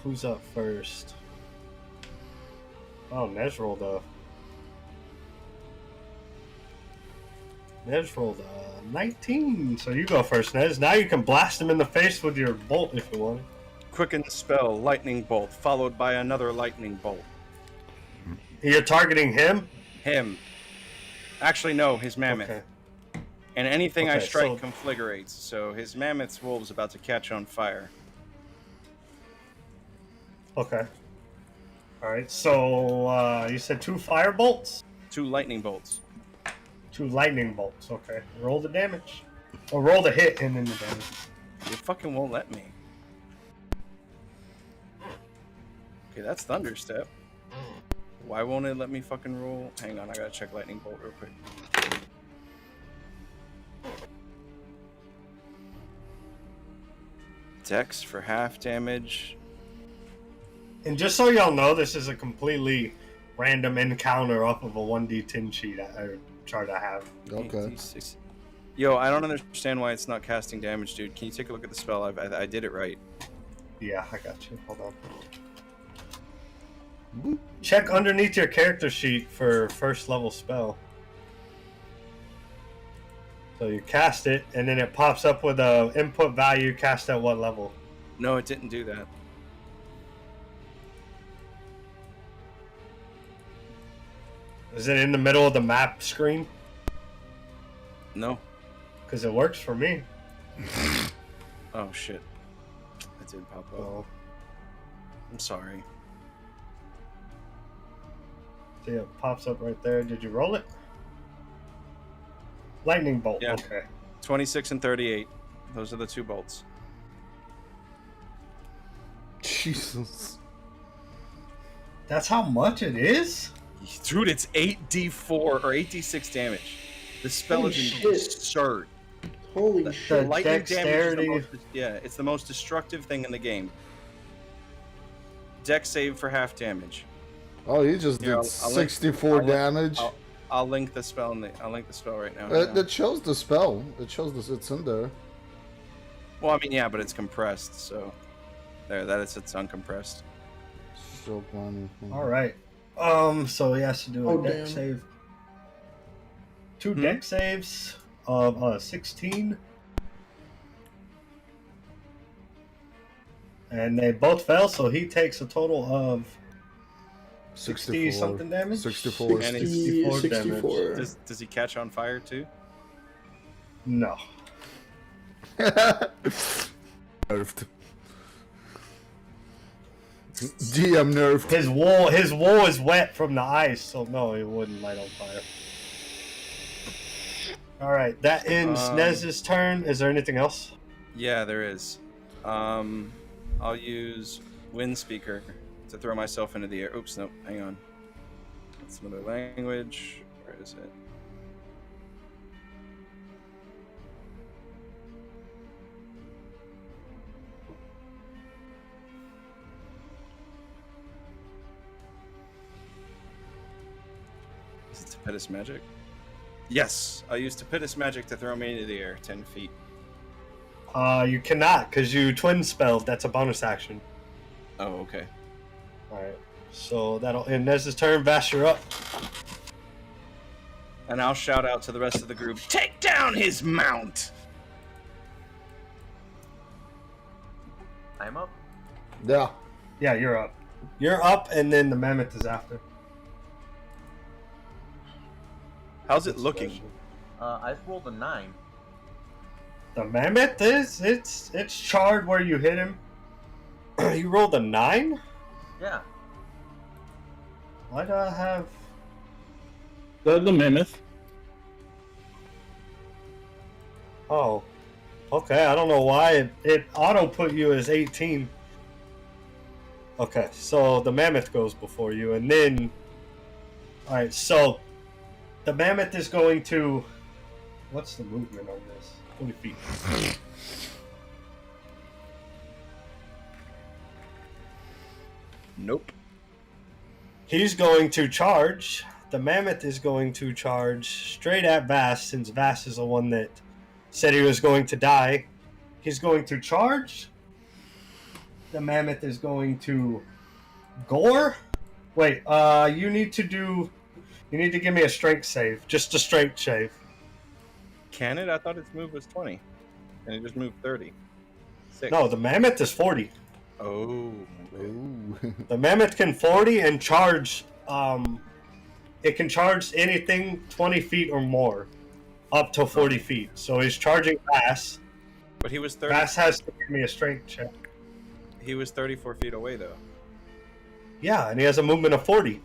who's up first? Oh, Nez rolled a 19. So you go first, Nez. Now you can blast him in the face with your bolt if you want. Quicken spell, lightning bolt, followed by another lightning bolt. You're targeting him? Him. Actually, no, his mammoth. Okay. And anything I Okay, strike so- conflagrates, so his mammoth's wolf's about to catch on fire. Okay. Alright, so you said 2 fire bolts? 2 lightning bolts. 2 lightning bolts, okay. Roll the damage. Or roll the hit and then the damage. You fucking won't let me. Okay, that's Thunderstep. Why won't it let me fucking roll? Hang on, I gotta check lightning bolt real quick. Dex for half damage. And just so y'all know, this is a completely random encounter off of a 1d10 sheet or chart I have. Okay. 8d6. Yo, I don't understand why it's not casting damage, dude. Can you take a look at the spell? I did it right. Yeah, I got you. Hold on. Check underneath your character sheet for first level spell. So you cast it, and then it pops up with a input value cast at what level? No, it didn't do that. Is it in the middle of the map screen? No. Because it works for me. Oh shit. It did pop up. Oh. I'm sorry. See, it pops up right there. Did you roll it? Lightning bolt. Yeah. Okay. 26 and 38. Those are the 2 bolts. Jesus. That's how much it is? Dude, it's 8d4 or 8d6 damage. The spell Holy is shit. absurd. Holy The shit. lightning damage dexterity. is the most, yeah, it's the most destructive thing in the game. Dex save for half damage. Oh, you just Here, did I'll 64 link- damage. I'll link the spell I'll link the spell right now. It shows the spell. It shows this. It's in there. Well, I mean, yeah, but it's compressed, so there, it's uncompressed. So funny. All right. So he has to do a Oh, deck damn. save. 2 deck saves of 16. And they both fail, so he takes a total of 60 something damage. 64. And 64 64. damage. Does he catch on fire too? No. Nerfed. DM nerfed. His wool is wet from the ice, so no, it wouldn't light on fire. All right, that ends Nez's turn. Is there anything else? Yeah, there is. I'll use Wind Speaker to throw myself into the air. Oops, nope, hang on. That's another language. Where is it? Is it Stupidus Magic? Yes, I'll use Stupidus Magic to throw me into the air 10 feet. You cannot, because you twin spelled. That's a bonus action. Oh, okay. Alright. So that'll end Nez's turn. Vash, you're up. And I'll shout out to the rest of the group. Take down his mount! I'm up. Yeah. Yeah, you're up. You're up, and then the mammoth is after. How's it looking? I rolled a 9. The mammoth is it's charred where you hit him. You rolled a 9? Yeah. Why do I have? The mammoth. Oh, okay. I don't know why it auto put you as 18. Okay, so the mammoth goes before you, and then. All right, so the mammoth is going to. What's the movement on this? 20 feet. Nope. He's going to charge. The mammoth is going to charge straight at Vass, since Vass is the one that said he was going to die. He's going to charge. The mammoth is going to gore. Wait, you need to give me a strength save. Just a strength save. Can it? I thought its move was 20. And it just moved 30. 6. No, the mammoth is 40. Oh. Ooh. The mammoth can 40 and charge. It can charge anything 20 feet or more, up to 40 feet. So he's charging Vass. But he was 30. Vass has to give me a strength check. He was 34 feet away, though. Yeah, and he has a movement of 40.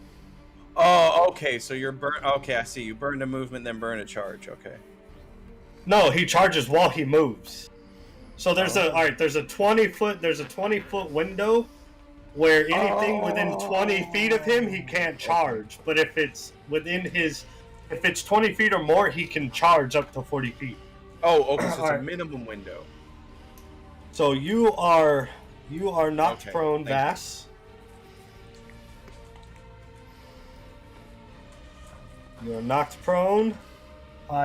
Oh, okay. So you're burn. Okay, I see. You burned a movement, then burn a charge. Okay. No, he charges while he moves. So there's there's a 20-foot window where anything within 20 feet of him he can't charge. But if it's if it's 20 feet or more, he can charge up to 40 feet. Oh, okay. So it's a minimum window. So you are knocked prone, Vass. You're knocked prone.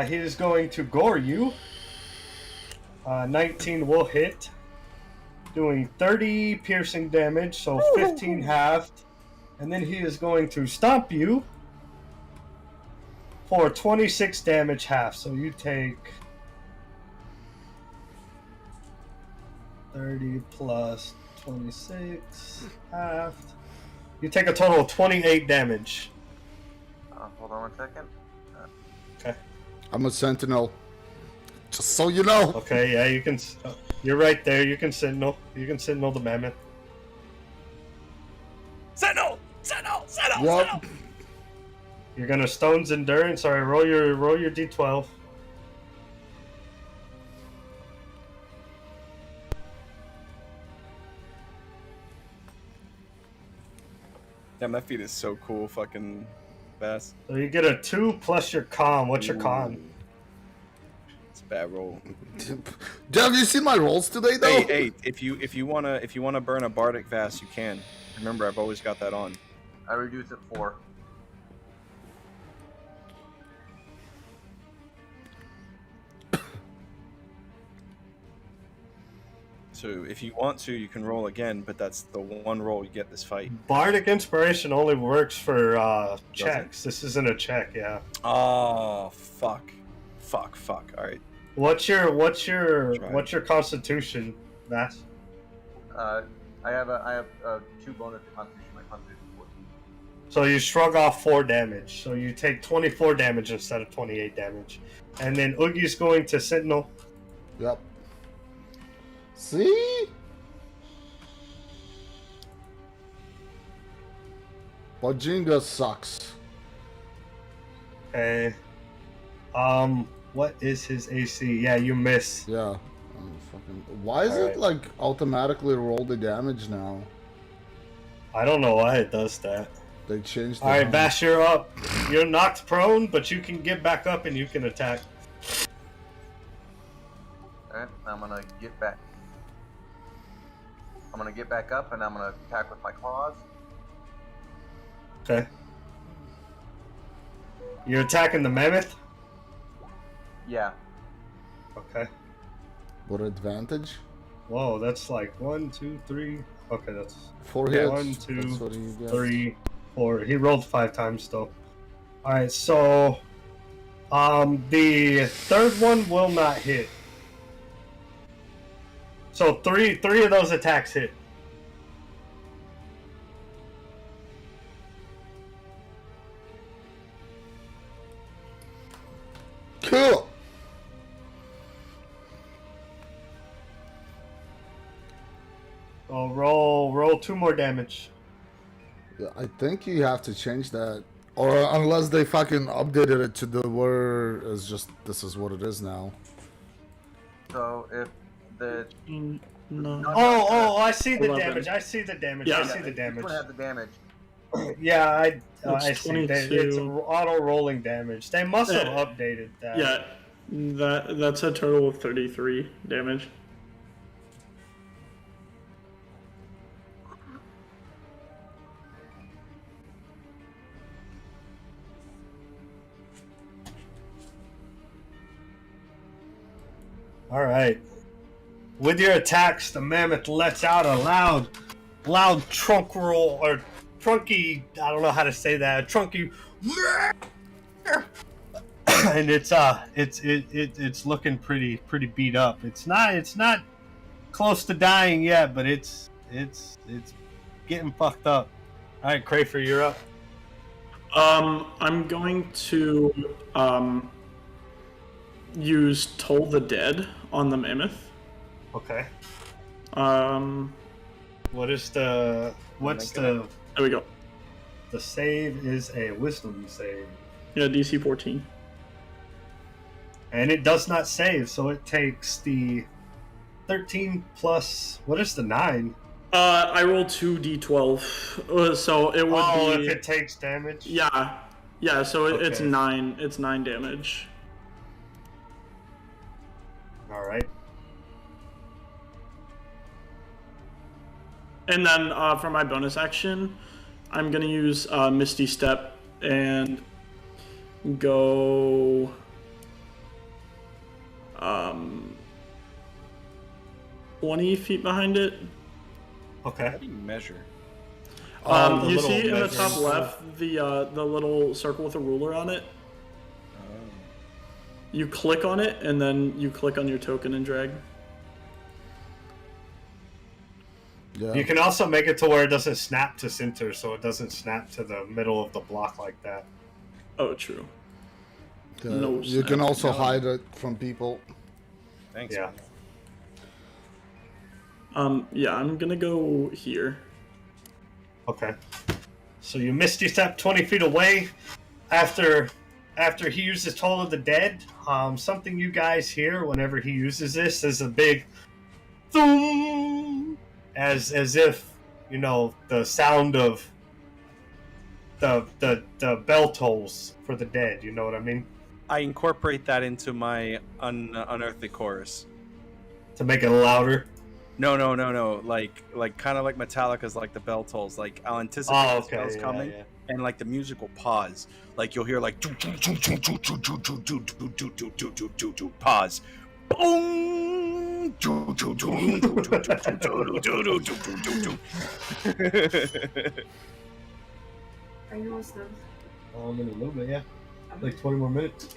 He is going to gore you. 19 will hit, doing 30 piercing damage, so 15 halved. And then he is going to stomp you for 26 damage half. So you take 30 plus 26 halved. You take a total of 28 damage. Hold on 1 second. Okay. I'm a sentinel. Just so you know. Okay, yeah, you can. You're right there. You can sentinel. You can sentinel the mammoth. Sentinel! Sentinel! Sentinel! Yep. Sentinel! You're gonna Stone's Endurance. All right, roll your d12. Damn, that feat is so cool. Fucking fast. So you get a 2 plus your con. What's your con? It's a bad roll. Have you seen my rolls today, though? Hey, if you wanna burn a bardic vast, you can. Remember, I've always got that on. I reduce it 4. So if you want to, you can roll again, but that's the one roll you get this fight. Bardic Inspiration only works for checks. This isn't a check, yeah. Oh fuck. All right. What's your Constitution, Vass? I have 2 bonus to Constitution. My Constitution is 14. So you shrug off 4 damage. So you take 24 damage instead of 28 damage. And then Oogie's going to Sentinel. Yep. See? Bajinga sucks. Okay. What is his AC? Yeah, you miss. Yeah. Why is All it like automatically roll the damage now? I don't know why it does that. They changed it. All right, Bash, you're up. You're knocked prone, but you can get back up and you can attack. Alright, I'm gonna get back. I'm gonna get back up and I'm gonna attack with my claws. Okay. You're attacking the mammoth? Yeah. Okay. What advantage? Whoa, that's like 1, 2, 3. Okay, that's 4 hits. 1, That's 2, what he got. 3, 4. He rolled 5 times though. Alright, so the third one will not hit. So three of those attacks hit. Cool. So roll 2 more damage. Yeah, I think you have to change that, or unless they fucking updated it to the where it's just this is what it is now. So if the No. Oh, I see the 11. damage. I see the damage. Yeah. I see the This damage. one has the damage. Yeah, I It's see. 22. It's auto rolling damage. They must have updated that. Yeah, that's a total of 33 damage. All right. With your attacks, the mammoth lets out a loud trunk roll or trunky. I don't know how to say that. Trunky. And it's looking pretty beat up. It's not close to dying yet, but it's getting fucked up. All right, Crayfer, you're up. I'm going to use Toll the Dead on the mammoth. Okay. What's There we go. The save is a wisdom save. Yeah, DC 14. And it does not save, so it takes the 13 plus. What is the 9? I rolled 2d12, so it would be. If it takes damage. Yeah, so it's Okay. 9. It's 9 damage. All right. And then for my bonus action, I'm gonna use Misty Step and go 20 feet behind it. Okay. How do you measure? The You little see in the measuring top left the little circle with a ruler on it. You click on it and then you click on your token and drag. Yeah. You can also make it to where it doesn't snap to center, so it doesn't snap to the middle of the block like that. Oh, true. Yeah. No You can snap. also hide it from people. Thanks. Yeah. man. Yeah, I'm gonna go here. Okay. So you Misty Step 20 feet away. After he uses Toll of the Dead, something you guys hear whenever he uses this is a big thum, as if, you know, the sound of the bell tolls for the dead. You know what I mean? I incorporate that into my unearthly chorus. To make it louder. No. Like kind of like Metallica's, like the bell tolls. Like I'll anticipate the bells coming, and like the music will pause. Like you'll hear like pause. Boom. Are you almost done? In a little bit, yeah. Like 20 more minutes.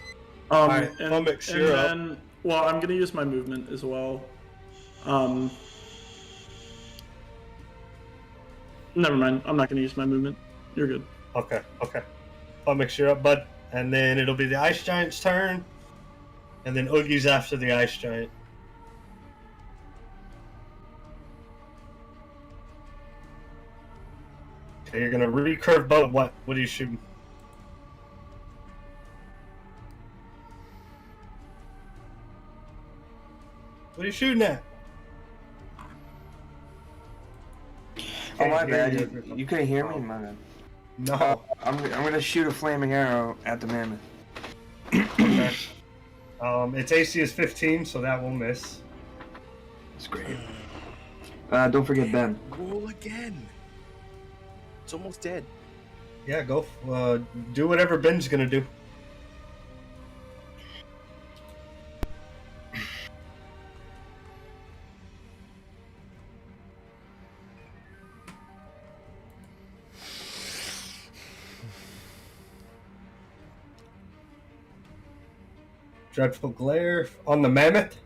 Alright, Flummox, you're up. then, well, I'm gonna use my movement as well. Never mind. I'm not gonna use my movement. You're good. Okay. Flummox, you're up, bud. And then it'll be the Ice Giant's turn. And then Oogie's after the Ice Giant. Okay, you're gonna recurve bow. What are you shooting? What are you shooting at? Oh, my Can't hear bad. You couldn't hear me? My bad. No. I'm gonna shoot a flaming arrow at the mammoth. Okay. Its AC is 15, so that will miss. That's great. Don't forget Ben. Roll again. It's almost dead. Yeah, go. Do whatever Ben's gonna do. Dreadful glare on the mammoth.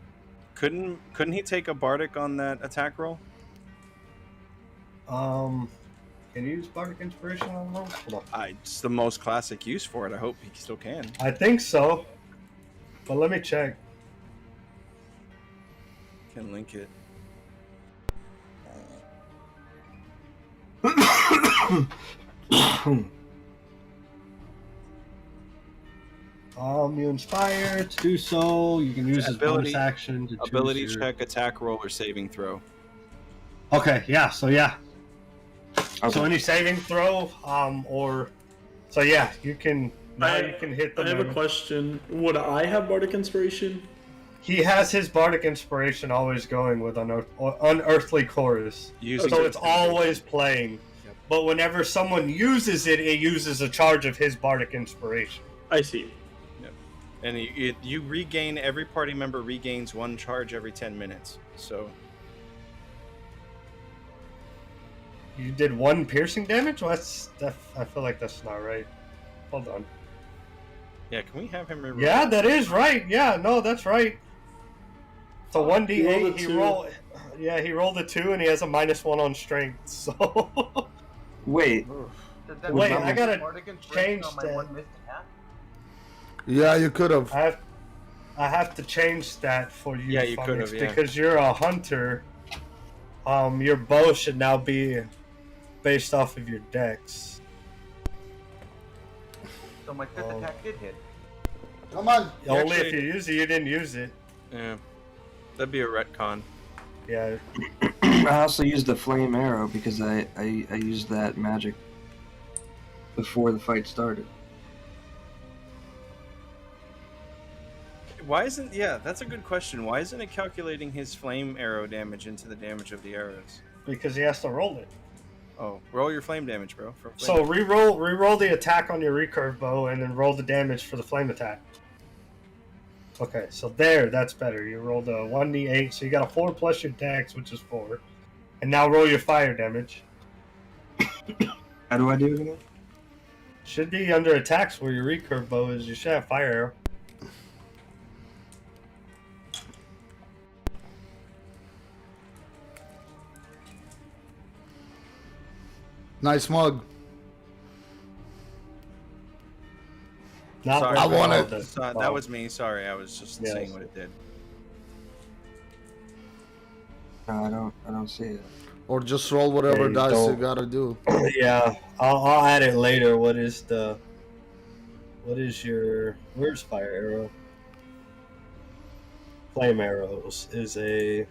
Couldn't he take a bardic on that attack roll? Can you use bardic inspiration on those? Hold on. It's the most classic use for it. I hope he still can. I think so, but let me check. Can link it. You inspire to do so. You can use his bonus action to ability choose your... check, attack roll, or saving throw. Okay, yeah. So yeah. Okay. So any saving throw, or so yeah, you can now you can hit the. I have a question. Would I have bardic inspiration? He has his bardic inspiration always going with unearthly chorus, so it's always playing. Yep. But whenever someone uses it, it uses a charge of his bardic inspiration. I see. And you regain, every party member regains 1 charge every 10 minutes. So You did 1 piercing damage? Well, I feel like that's not right. Hold on. yeah, can we have him reroll? Yeah, that is right. Yeah, no, that's right. So 1d8, he rolled. Yeah, he rolled a 2 and he has a -1 on strength. So Wait. Does that Wait, mean I gotta bardic inspiration change on my that. 1 missed attack? Yeah, you could have. I have to change that for you. Yeah, you Phonics, could have, yeah. because you're a hunter. Your bow should now be based off of your dex. So my 5th attack did hit. Come on. Only Actually- if you use it, you didn't use it. Yeah, that'd be a retcon. Yeah. I also used the flame arrow because I used that magic before the fight started. Why isn't? Yeah, that's a good question. Why isn't it calculating his flame arrow damage into the damage of the arrows? Because he has to roll it. Oh, roll your flame damage, bro. For flame So re-roll the attack on your recurve bow, and then roll the damage for the flame attack. Okay, so that's better. You rolled a 1d8, so you got a 4 plus your dex, which is 4. And now roll your fire damage. How do I do it again? Should be under attacks where your recurve bow is. You should have fire arrow. Nice mug. Not Sorry, I want it. it. that was me. Sorry, I was just Yes. saying what it did. No, I don't see it. Or just roll whatever you dice you don't. gotta do. Yeah, I'll add it later. Where's fire arrow? Flame arrows is a.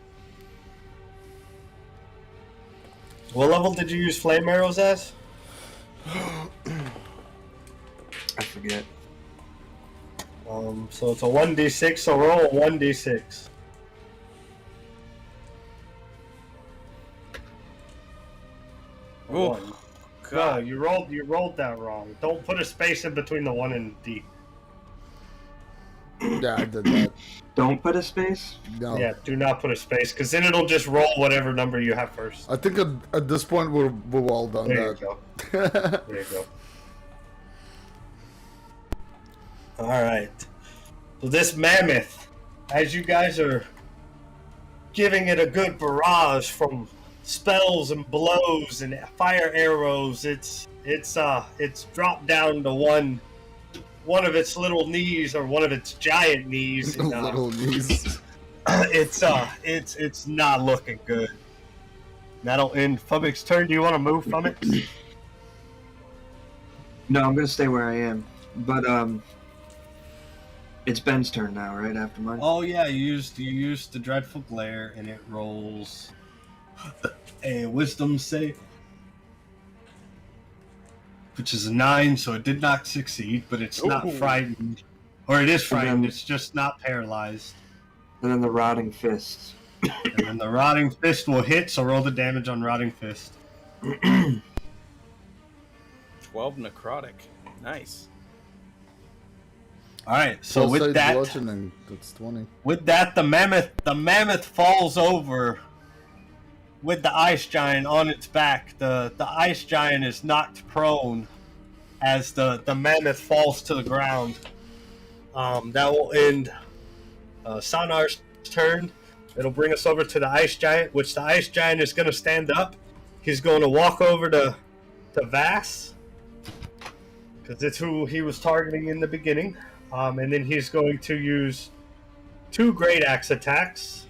What level did you use flame arrows as? I forget. So it's a 1d6. So roll a 1d6. Oh, One. No, God. you rolled that wrong. Don't put a space in between the 1 and D. Yeah, I did that. Don't put a space? No. Yeah, do not put a space, because then it'll just roll whatever number you have first. I think at this point we're all done There that. you go. There you go. Alright. So this mammoth, as you guys are giving it a good barrage from spells and blows and fire arrows, it's dropped down to one of its little knees, or one of its giant knees. And, Little knees. it's not looking good. That'll end Fummick's turn. Do you want to move, Fummick? No, I'm gonna stay where I am. But It's Ben's turn now, right after mine. Oh yeah, you used the dreadful glare, and it rolls a wisdom save, which is a 9, so it did not succeed, but it's not frightened, or it is frightened. It's just not paralyzed. And then the rotting fists. And then the rotting fist will hit. So roll the damage on rotting fist. 12 necrotic. Nice. All right, so with that, bludgeoning, that's 20. With that, the mammoth falls over with the ice giant on its back. The ice giant is knocked prone as the mammoth falls to the ground. That will end Sanar's turn. It'll bring us over to the ice giant, which the ice giant is going to stand up. He's going to walk over to Vass, because it's who he was targeting in the beginning. And then he's going to use 2 great axe attacks.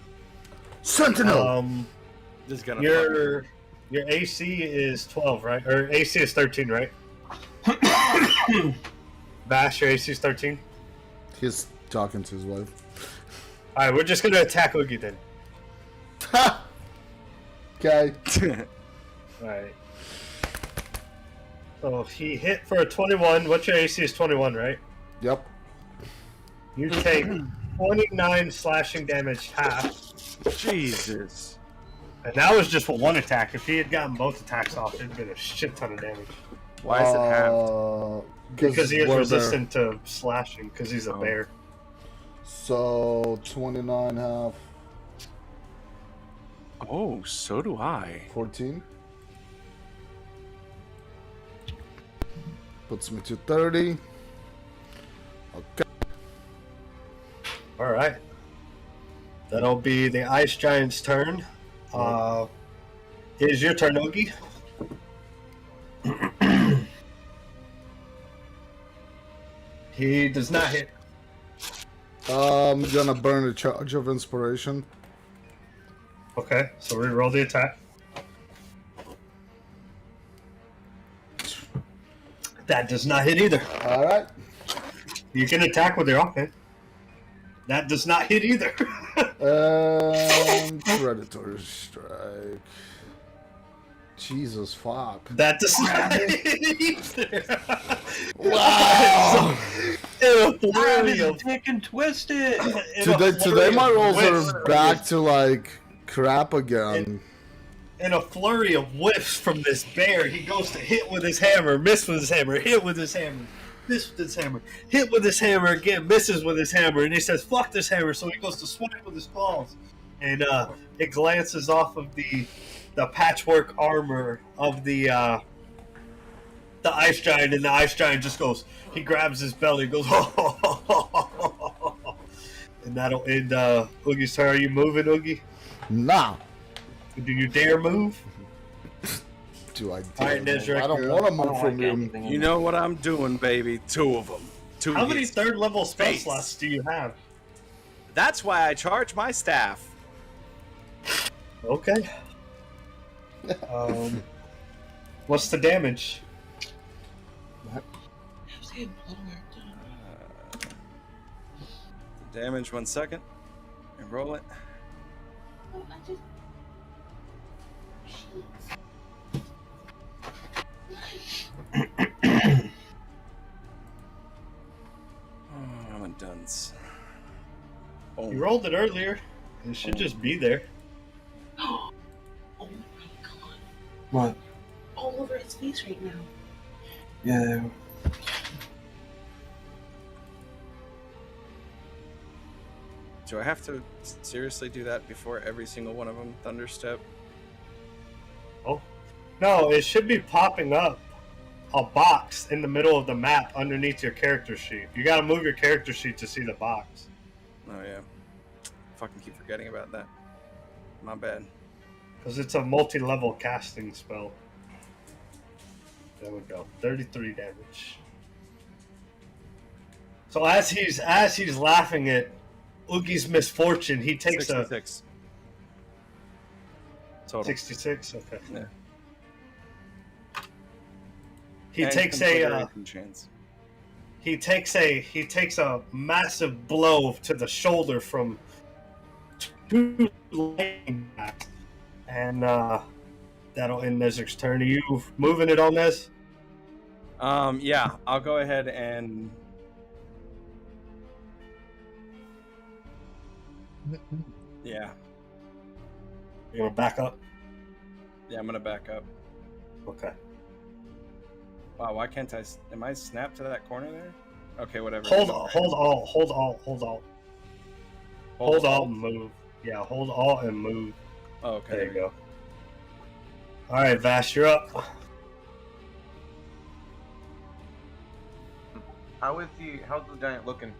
Sentinel. This is gonna Your AC is 12, right? Or AC is 13, right? Bash, your AC is 13. He's talking to his wife. All right, we're just gonna attack Oogie then. Okay. All right. So he hit for a 21. What's your AC is 21, right? Yep. You take 29 slashing damage, half. Jesus. And that was just for one attack. If he had gotten both attacks off, it'd been a shit ton of damage. Why is it halved? Because he is resistant to slashing, because he's a bear. So 29 half. Oh, so do I. 14. Puts me to 30. Okay. Alright. That'll be the ice giant's turn. Here's your turn, Oogie. He does not hit. I'm gonna burn a charge of inspiration. Okay, so re-roll the attack. That does not hit either. Alright. You can attack with your offhand. That does not hit either. Predator strike. Jesus fuck. That does not hit either. Wow. Dick and twisted. Today my rolls are back to like crap again. In a flurry of whiffs from this bear, he goes to hit with his hammer, miss with his hammer, hit with his hammer, miss with his hammer, hit with his hammer again, misses with his hammer, and he says, "Fuck this hammer!" So he goes to swipe with his claws, and it glances off of the patchwork armor of the ice giant, and the ice giant just goes. He grabs his belly, goes, and that'll end Oogie's turn. Are you moving, Oogie? Nah. Do you dare move? Do I dare? All right, Nezra, I don't want to move from him. You know what I'm doing, baby. 2 of them. 2 How many hits. third level spell Face. slots do you have? That's why I charge my staff. Okay. What's the damage? Damage 1 second. And roll it. I'm a dunce. Oh. You rolled it earlier. It should just be there. Oh my god. What? All over his face right now. Yeah. Do I have to seriously do that before every single one of them thunderstep? Oh. No, it should be popping up a box in the middle of the map underneath your character sheet. You gotta move your character sheet to see the box. Oh yeah. Fucking keep forgetting about that. My bad. Because it's a multi-level casting spell. There we go. 33 damage. So as he's laughing at Oogie's misfortune, he takes 66. Total. 66? Okay. Yeah. He And takes consider a it chance. he takes a massive blow to the shoulder from two lightning backs, and that'll end Nezric's turn. Are you moving it on Nez? Yeah, I'll go ahead and. Yeah. You're gonna back up? Yeah, I'm gonna back up. Okay. Wow, why can't I? Am I snapped to that corner there? Okay, whatever. Hold alt and move. Yeah, hold alt and move. Oh, okay. There you go. All right, Vash, you're up. How's the giant looking?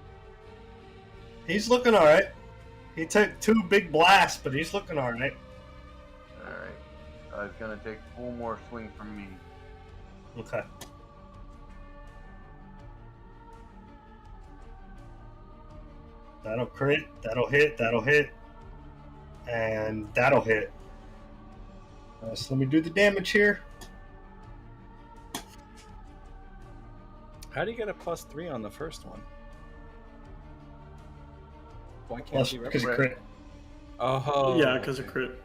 He's looking all right. He took 2 big blasts, but he's looking all right. All right. It's gonna take 4 more swing from me. Okay. That'll crit. That'll hit. That'll hit. And that'll hit. So let me do the damage here. How do you get a +3 on the first one? Why can't he Because of crit. Oh. Yeah, because of crit.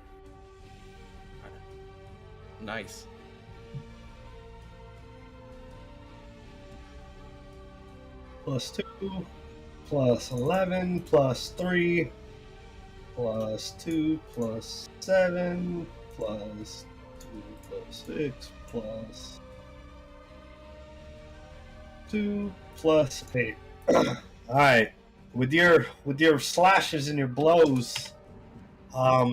Nice. +2, +11, +3, +2, +7, +2, +6, +2, +8. All right. With your slashes and your blows,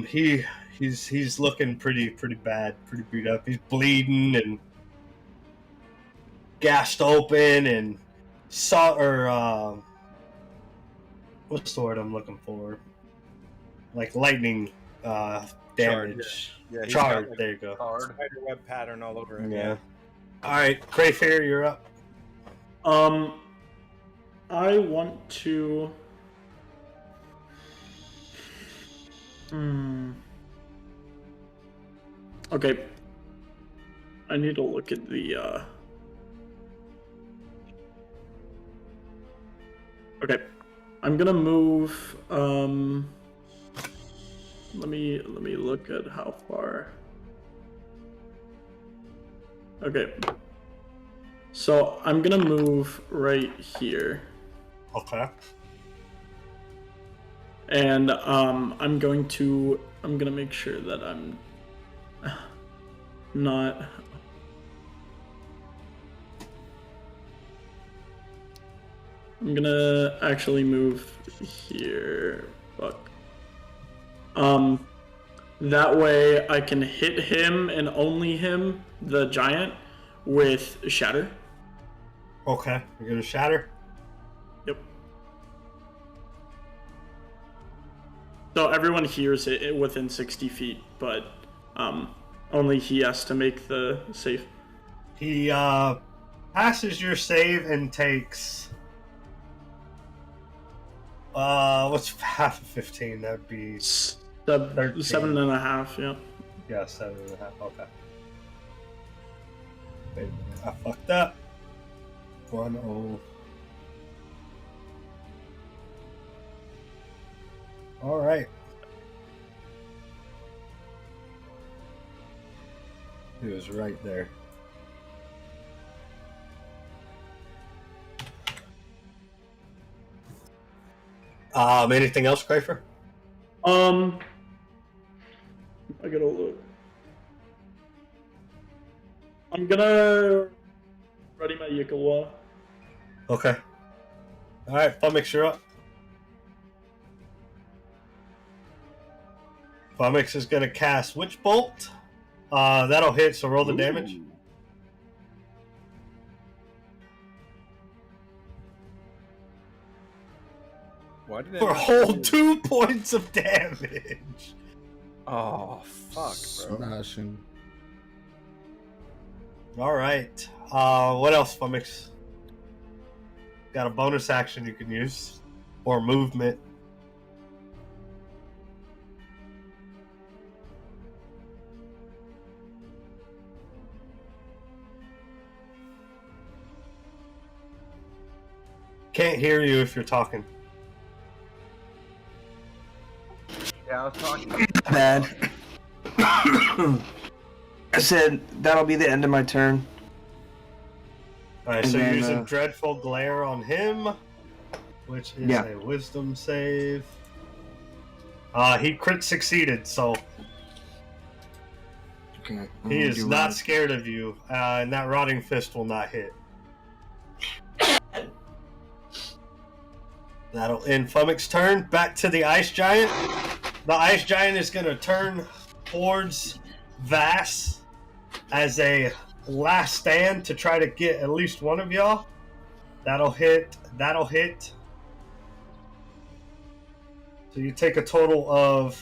he's looking pretty bad, pretty beat up. He's bleeding and gashed open and what's the word I'm looking for? Like lightning damage. Yeah, Charred. got, There you go. Spider web pattern all over him. Yeah. All right, Crayfair, you're up. I want to. Okay. I need to look at the. Okay, I'm gonna move. Let me look at how far. Okay. So I'm gonna move right here. Okay. And I'm gonna make sure that I'm not. I'm gonna actually move here. Fuck. That way I can hit him and only him, the giant, with Shatter. Okay, you're gonna shatter. Yep. So everyone hears it within 60 feet, but only he has to make the save. He passes your save and takes. What's half of 15? That'd be 7.5. Yeah. Yeah, 7.5. Okay. Wait a minute, I fucked up. 1-0. All right. He was right there. Anything else, Crafer? I gotta look. I'm gonna ready my Yikawa. Okay. All right, Fumix, you're up. Fumix is gonna cast Witch Bolt. That'll hit. So roll the damage. Why did For a whole 2 points of damage. Oh fuck, bro. Smashing. All right. What else, Fumix? Got a bonus action you can use, or movement. can't hear you if you're talking. Yeah, I was talking. Bad. I said that'll be the end of my turn. Alright, And so you're then, using Dreadful Glare on him, which is a Wisdom save. He crit succeeded, so Okay. he is not scared of you, and that Rotting Fist will not hit. That'll end Flummox's turn. Back to the Ice Giant. The Ice Giant is going to turn towards Vass as a last stand to try to get at least one of y'all. That'll hit. That'll hit. So you take a total of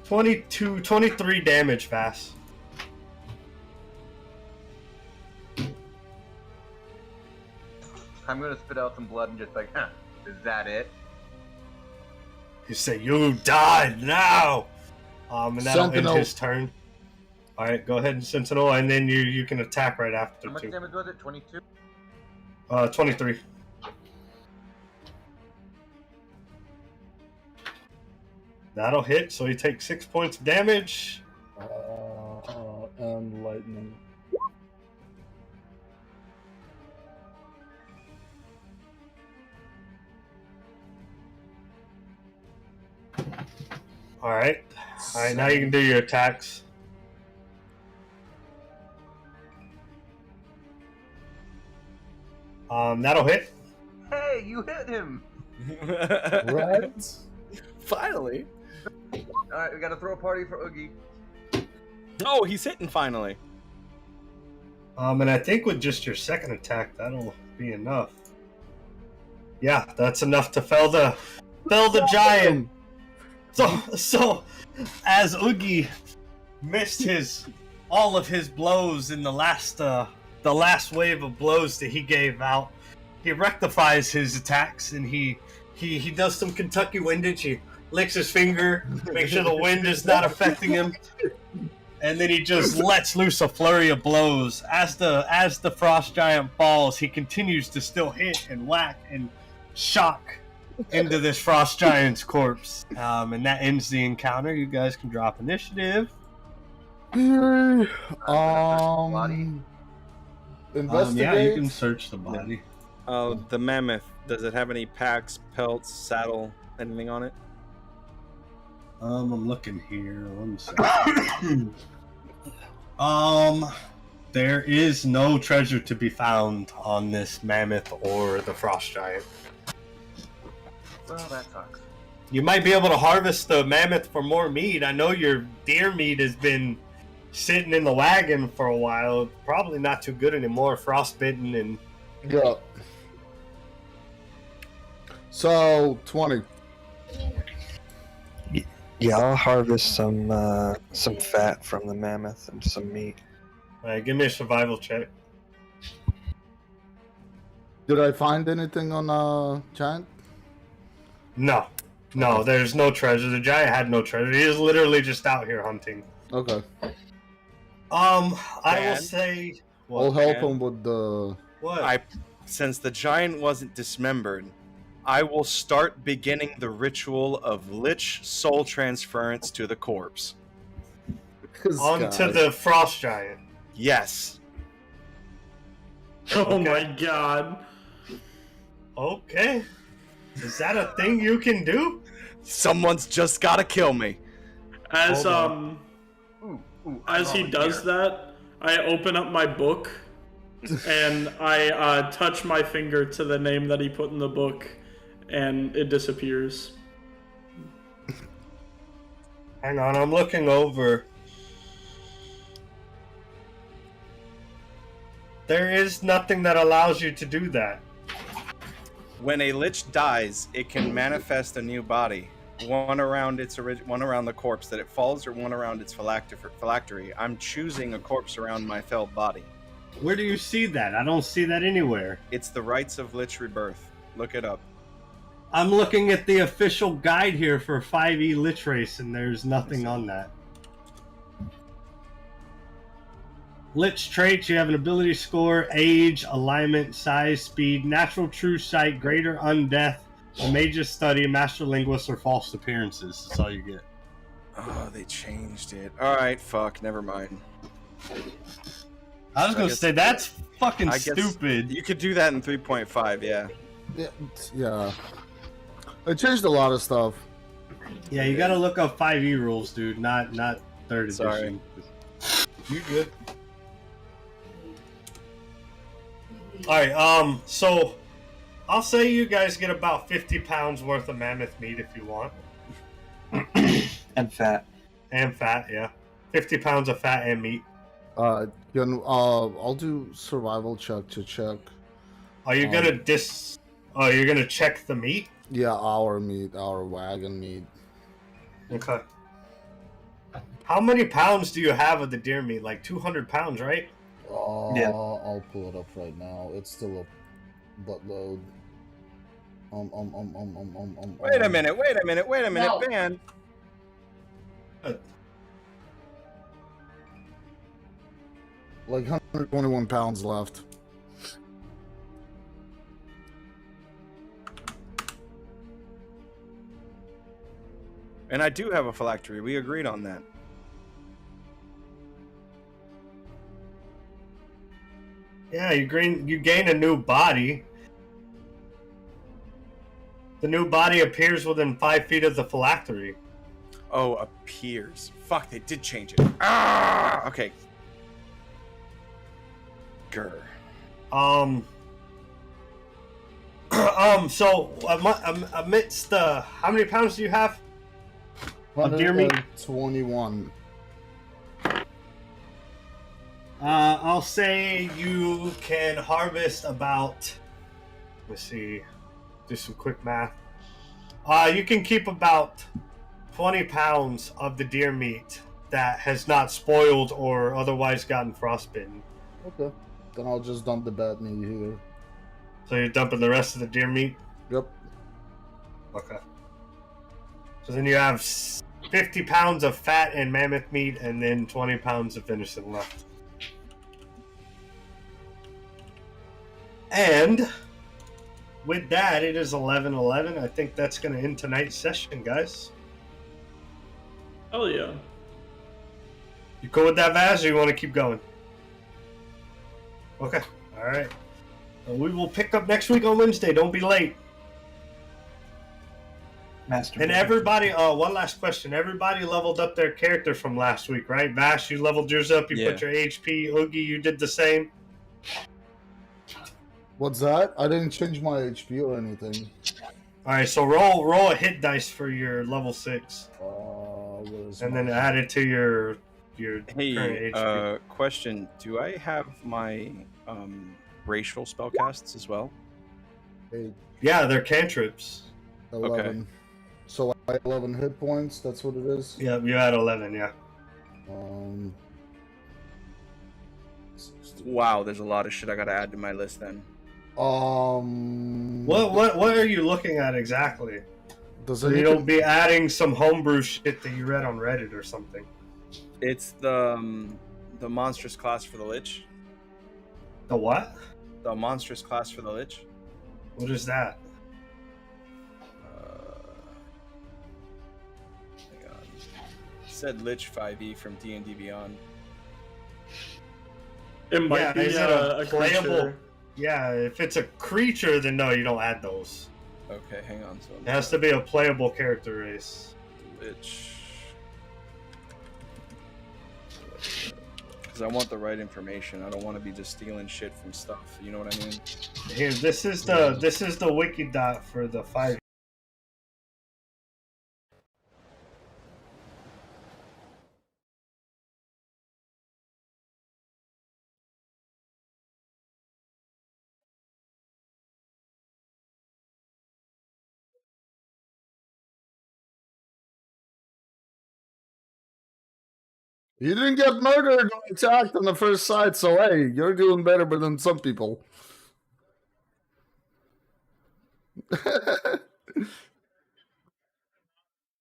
23 damage, Vass. I'm gonna spit out some blood and just like, huh, is that it? You say, you die now! And that'll end Sentinel. his turn. Alright, go ahead and Sentinel, and then you can attack right after, How much too. damage was it? 22? 23. That'll hit, so he takes 6 points of damage. And lightning. Alright. Alright, now you can do your attacks. That'll hit. Hey, you hit him! Right? Finally. Alright, we gotta throw a party for Oogie. Oh, he's hitting finally. And I think with just your second attack, that'll be enough. Yeah, that's enough to fell the giant. So as Oogie missed all of his blows in the last wave of blows that he gave out, he rectifies his attacks and he does some Kentucky windage. He licks his finger, make sure the wind is not affecting him, and then he just lets loose a flurry of blows. As the frost giant falls, he continues to still hit and whack and shock into this frost giant's corpse. And that ends the encounter. You guys can drop initiative. Investigate. Yeah, you can search the body. The mammoth, does it have any packs, pelts, saddle, anything on it? I'm looking here. 1 second. There is no treasure to be found on this mammoth or the frost giant. Well, that sucks. You might be able to harvest the mammoth for more meat. I know your deer meat has been sitting in the wagon for a while. Probably not too good anymore. Frostbitten and Yeah. So 20. Yeah, I'll harvest some fat from the mammoth and some meat. Alright, give me a survival check. Did I find anything on giant? No, there's no treasure. The giant had no treasure. He is literally just out here hunting. Okay. I will say. I'll help him with the. What? Since the giant wasn't dismembered, I will start beginning the ritual of lich soul transference to the corpse. Onto the frost giant. Yes. Oh my god. Okay. Is that a thing you can do? Someone's just gotta kill me. As he volunteer. does that, I open up my book and I touch my finger to the name that he put in the book, and it disappears. Hang on, I'm looking over. There is nothing that allows you to do that. When a lich dies, it can manifest a new body. One around the corpse that it falls, or one around its phylactery. I'm choosing a corpse around my felled body. Where do you see that? I don't see that anywhere. It's the rites of lich rebirth. Look it up. I'm looking at the official guide here for 5e Lich Race, and there's nothing on that. Lich traits, you have an ability score, age, alignment, size, speed, natural true sight, greater undeath, a mage's study, master linguist, or false appearances. That's all you get. Oh, they changed it. Alright, fuck, never mind. I was gonna say, that's fucking I guess stupid. You could do that in 3.5, yeah. Yeah. They changed a lot of stuff. Yeah, you gotta look up 5e rules, dude, not 3rd Sorry. edition. You good. Alright, so I'll say you guys get about 50 pounds worth of mammoth meat if you want. And fat. And fat, yeah. 50 pounds of fat and meat. I'll do survival check to check. Are you gonna you're gonna check the meat? Yeah, our meat, our wagon meat. Okay. How many pounds do you have of the deer meat? Like 200 pounds, right? Yeah. I'll pull it up right now. It's still a buttload. Wait a minute, No. man. Like 121 pounds left. And I do have a phylactery. We agreed on that. Yeah, you gain a new body. The new body appears within 5 feet of the phylactery. Oh, appears. Fuck, they did change it. Ah! Okay. Grr. So amidst the, how many pounds do you have of deer meat? 21. I'll say you can harvest about, let's see, do some quick math. You can keep about 20 pounds of the deer meat that has not spoiled or otherwise gotten frostbitten. Okay. Then I'll just dump the bad meat here. So you're dumping the rest of the deer meat? Yep. Okay. So then you have 50 pounds of fat and mammoth meat and then 20 pounds of venison left. And with that, it is 11:11. I think that's going to end tonight's session, guys. Hell yeah. You cool with that, Vaz, or you want to keep going? Okay. All right. Well, we will pick up next week on Wednesday. Don't be late. Master. And everybody, one last question. Everybody leveled up their character from last week, right? Vash, you leveled yours up. You put your HP. Oogie, you did the same. What's that? I didn't change my HP or anything. All right, so roll a hit dice for your level 6. And then add it to your current Hey, HP. question. Do I have my racial spellcasts as well? Yeah, they're cantrips. 11. Okay. So I have 11 hit points. That's what it is. Yeah, you had 11. Yeah. Wow, there's a lot of shit I gotta add to my list then. What are you looking at exactly? Does You'll be adding some homebrew shit that you read on Reddit or something. It's the monstrous class for the Lich. The what? The monstrous class for the Lich. What is that? Hang on. It said Lich 5e from D&D Beyond. It might be is it a playable? creature. Yeah, if it's a creature, then no, you don't add those. Okay, hang on. So It has to be a playable character race. Lich. Because I want the right information. I don't want to be just stealing shit from stuff. You know what I mean? Here, this is the wiki dot for the 5. You didn't get murdered or attacked on the first sight, so hey, you're doing better than some people.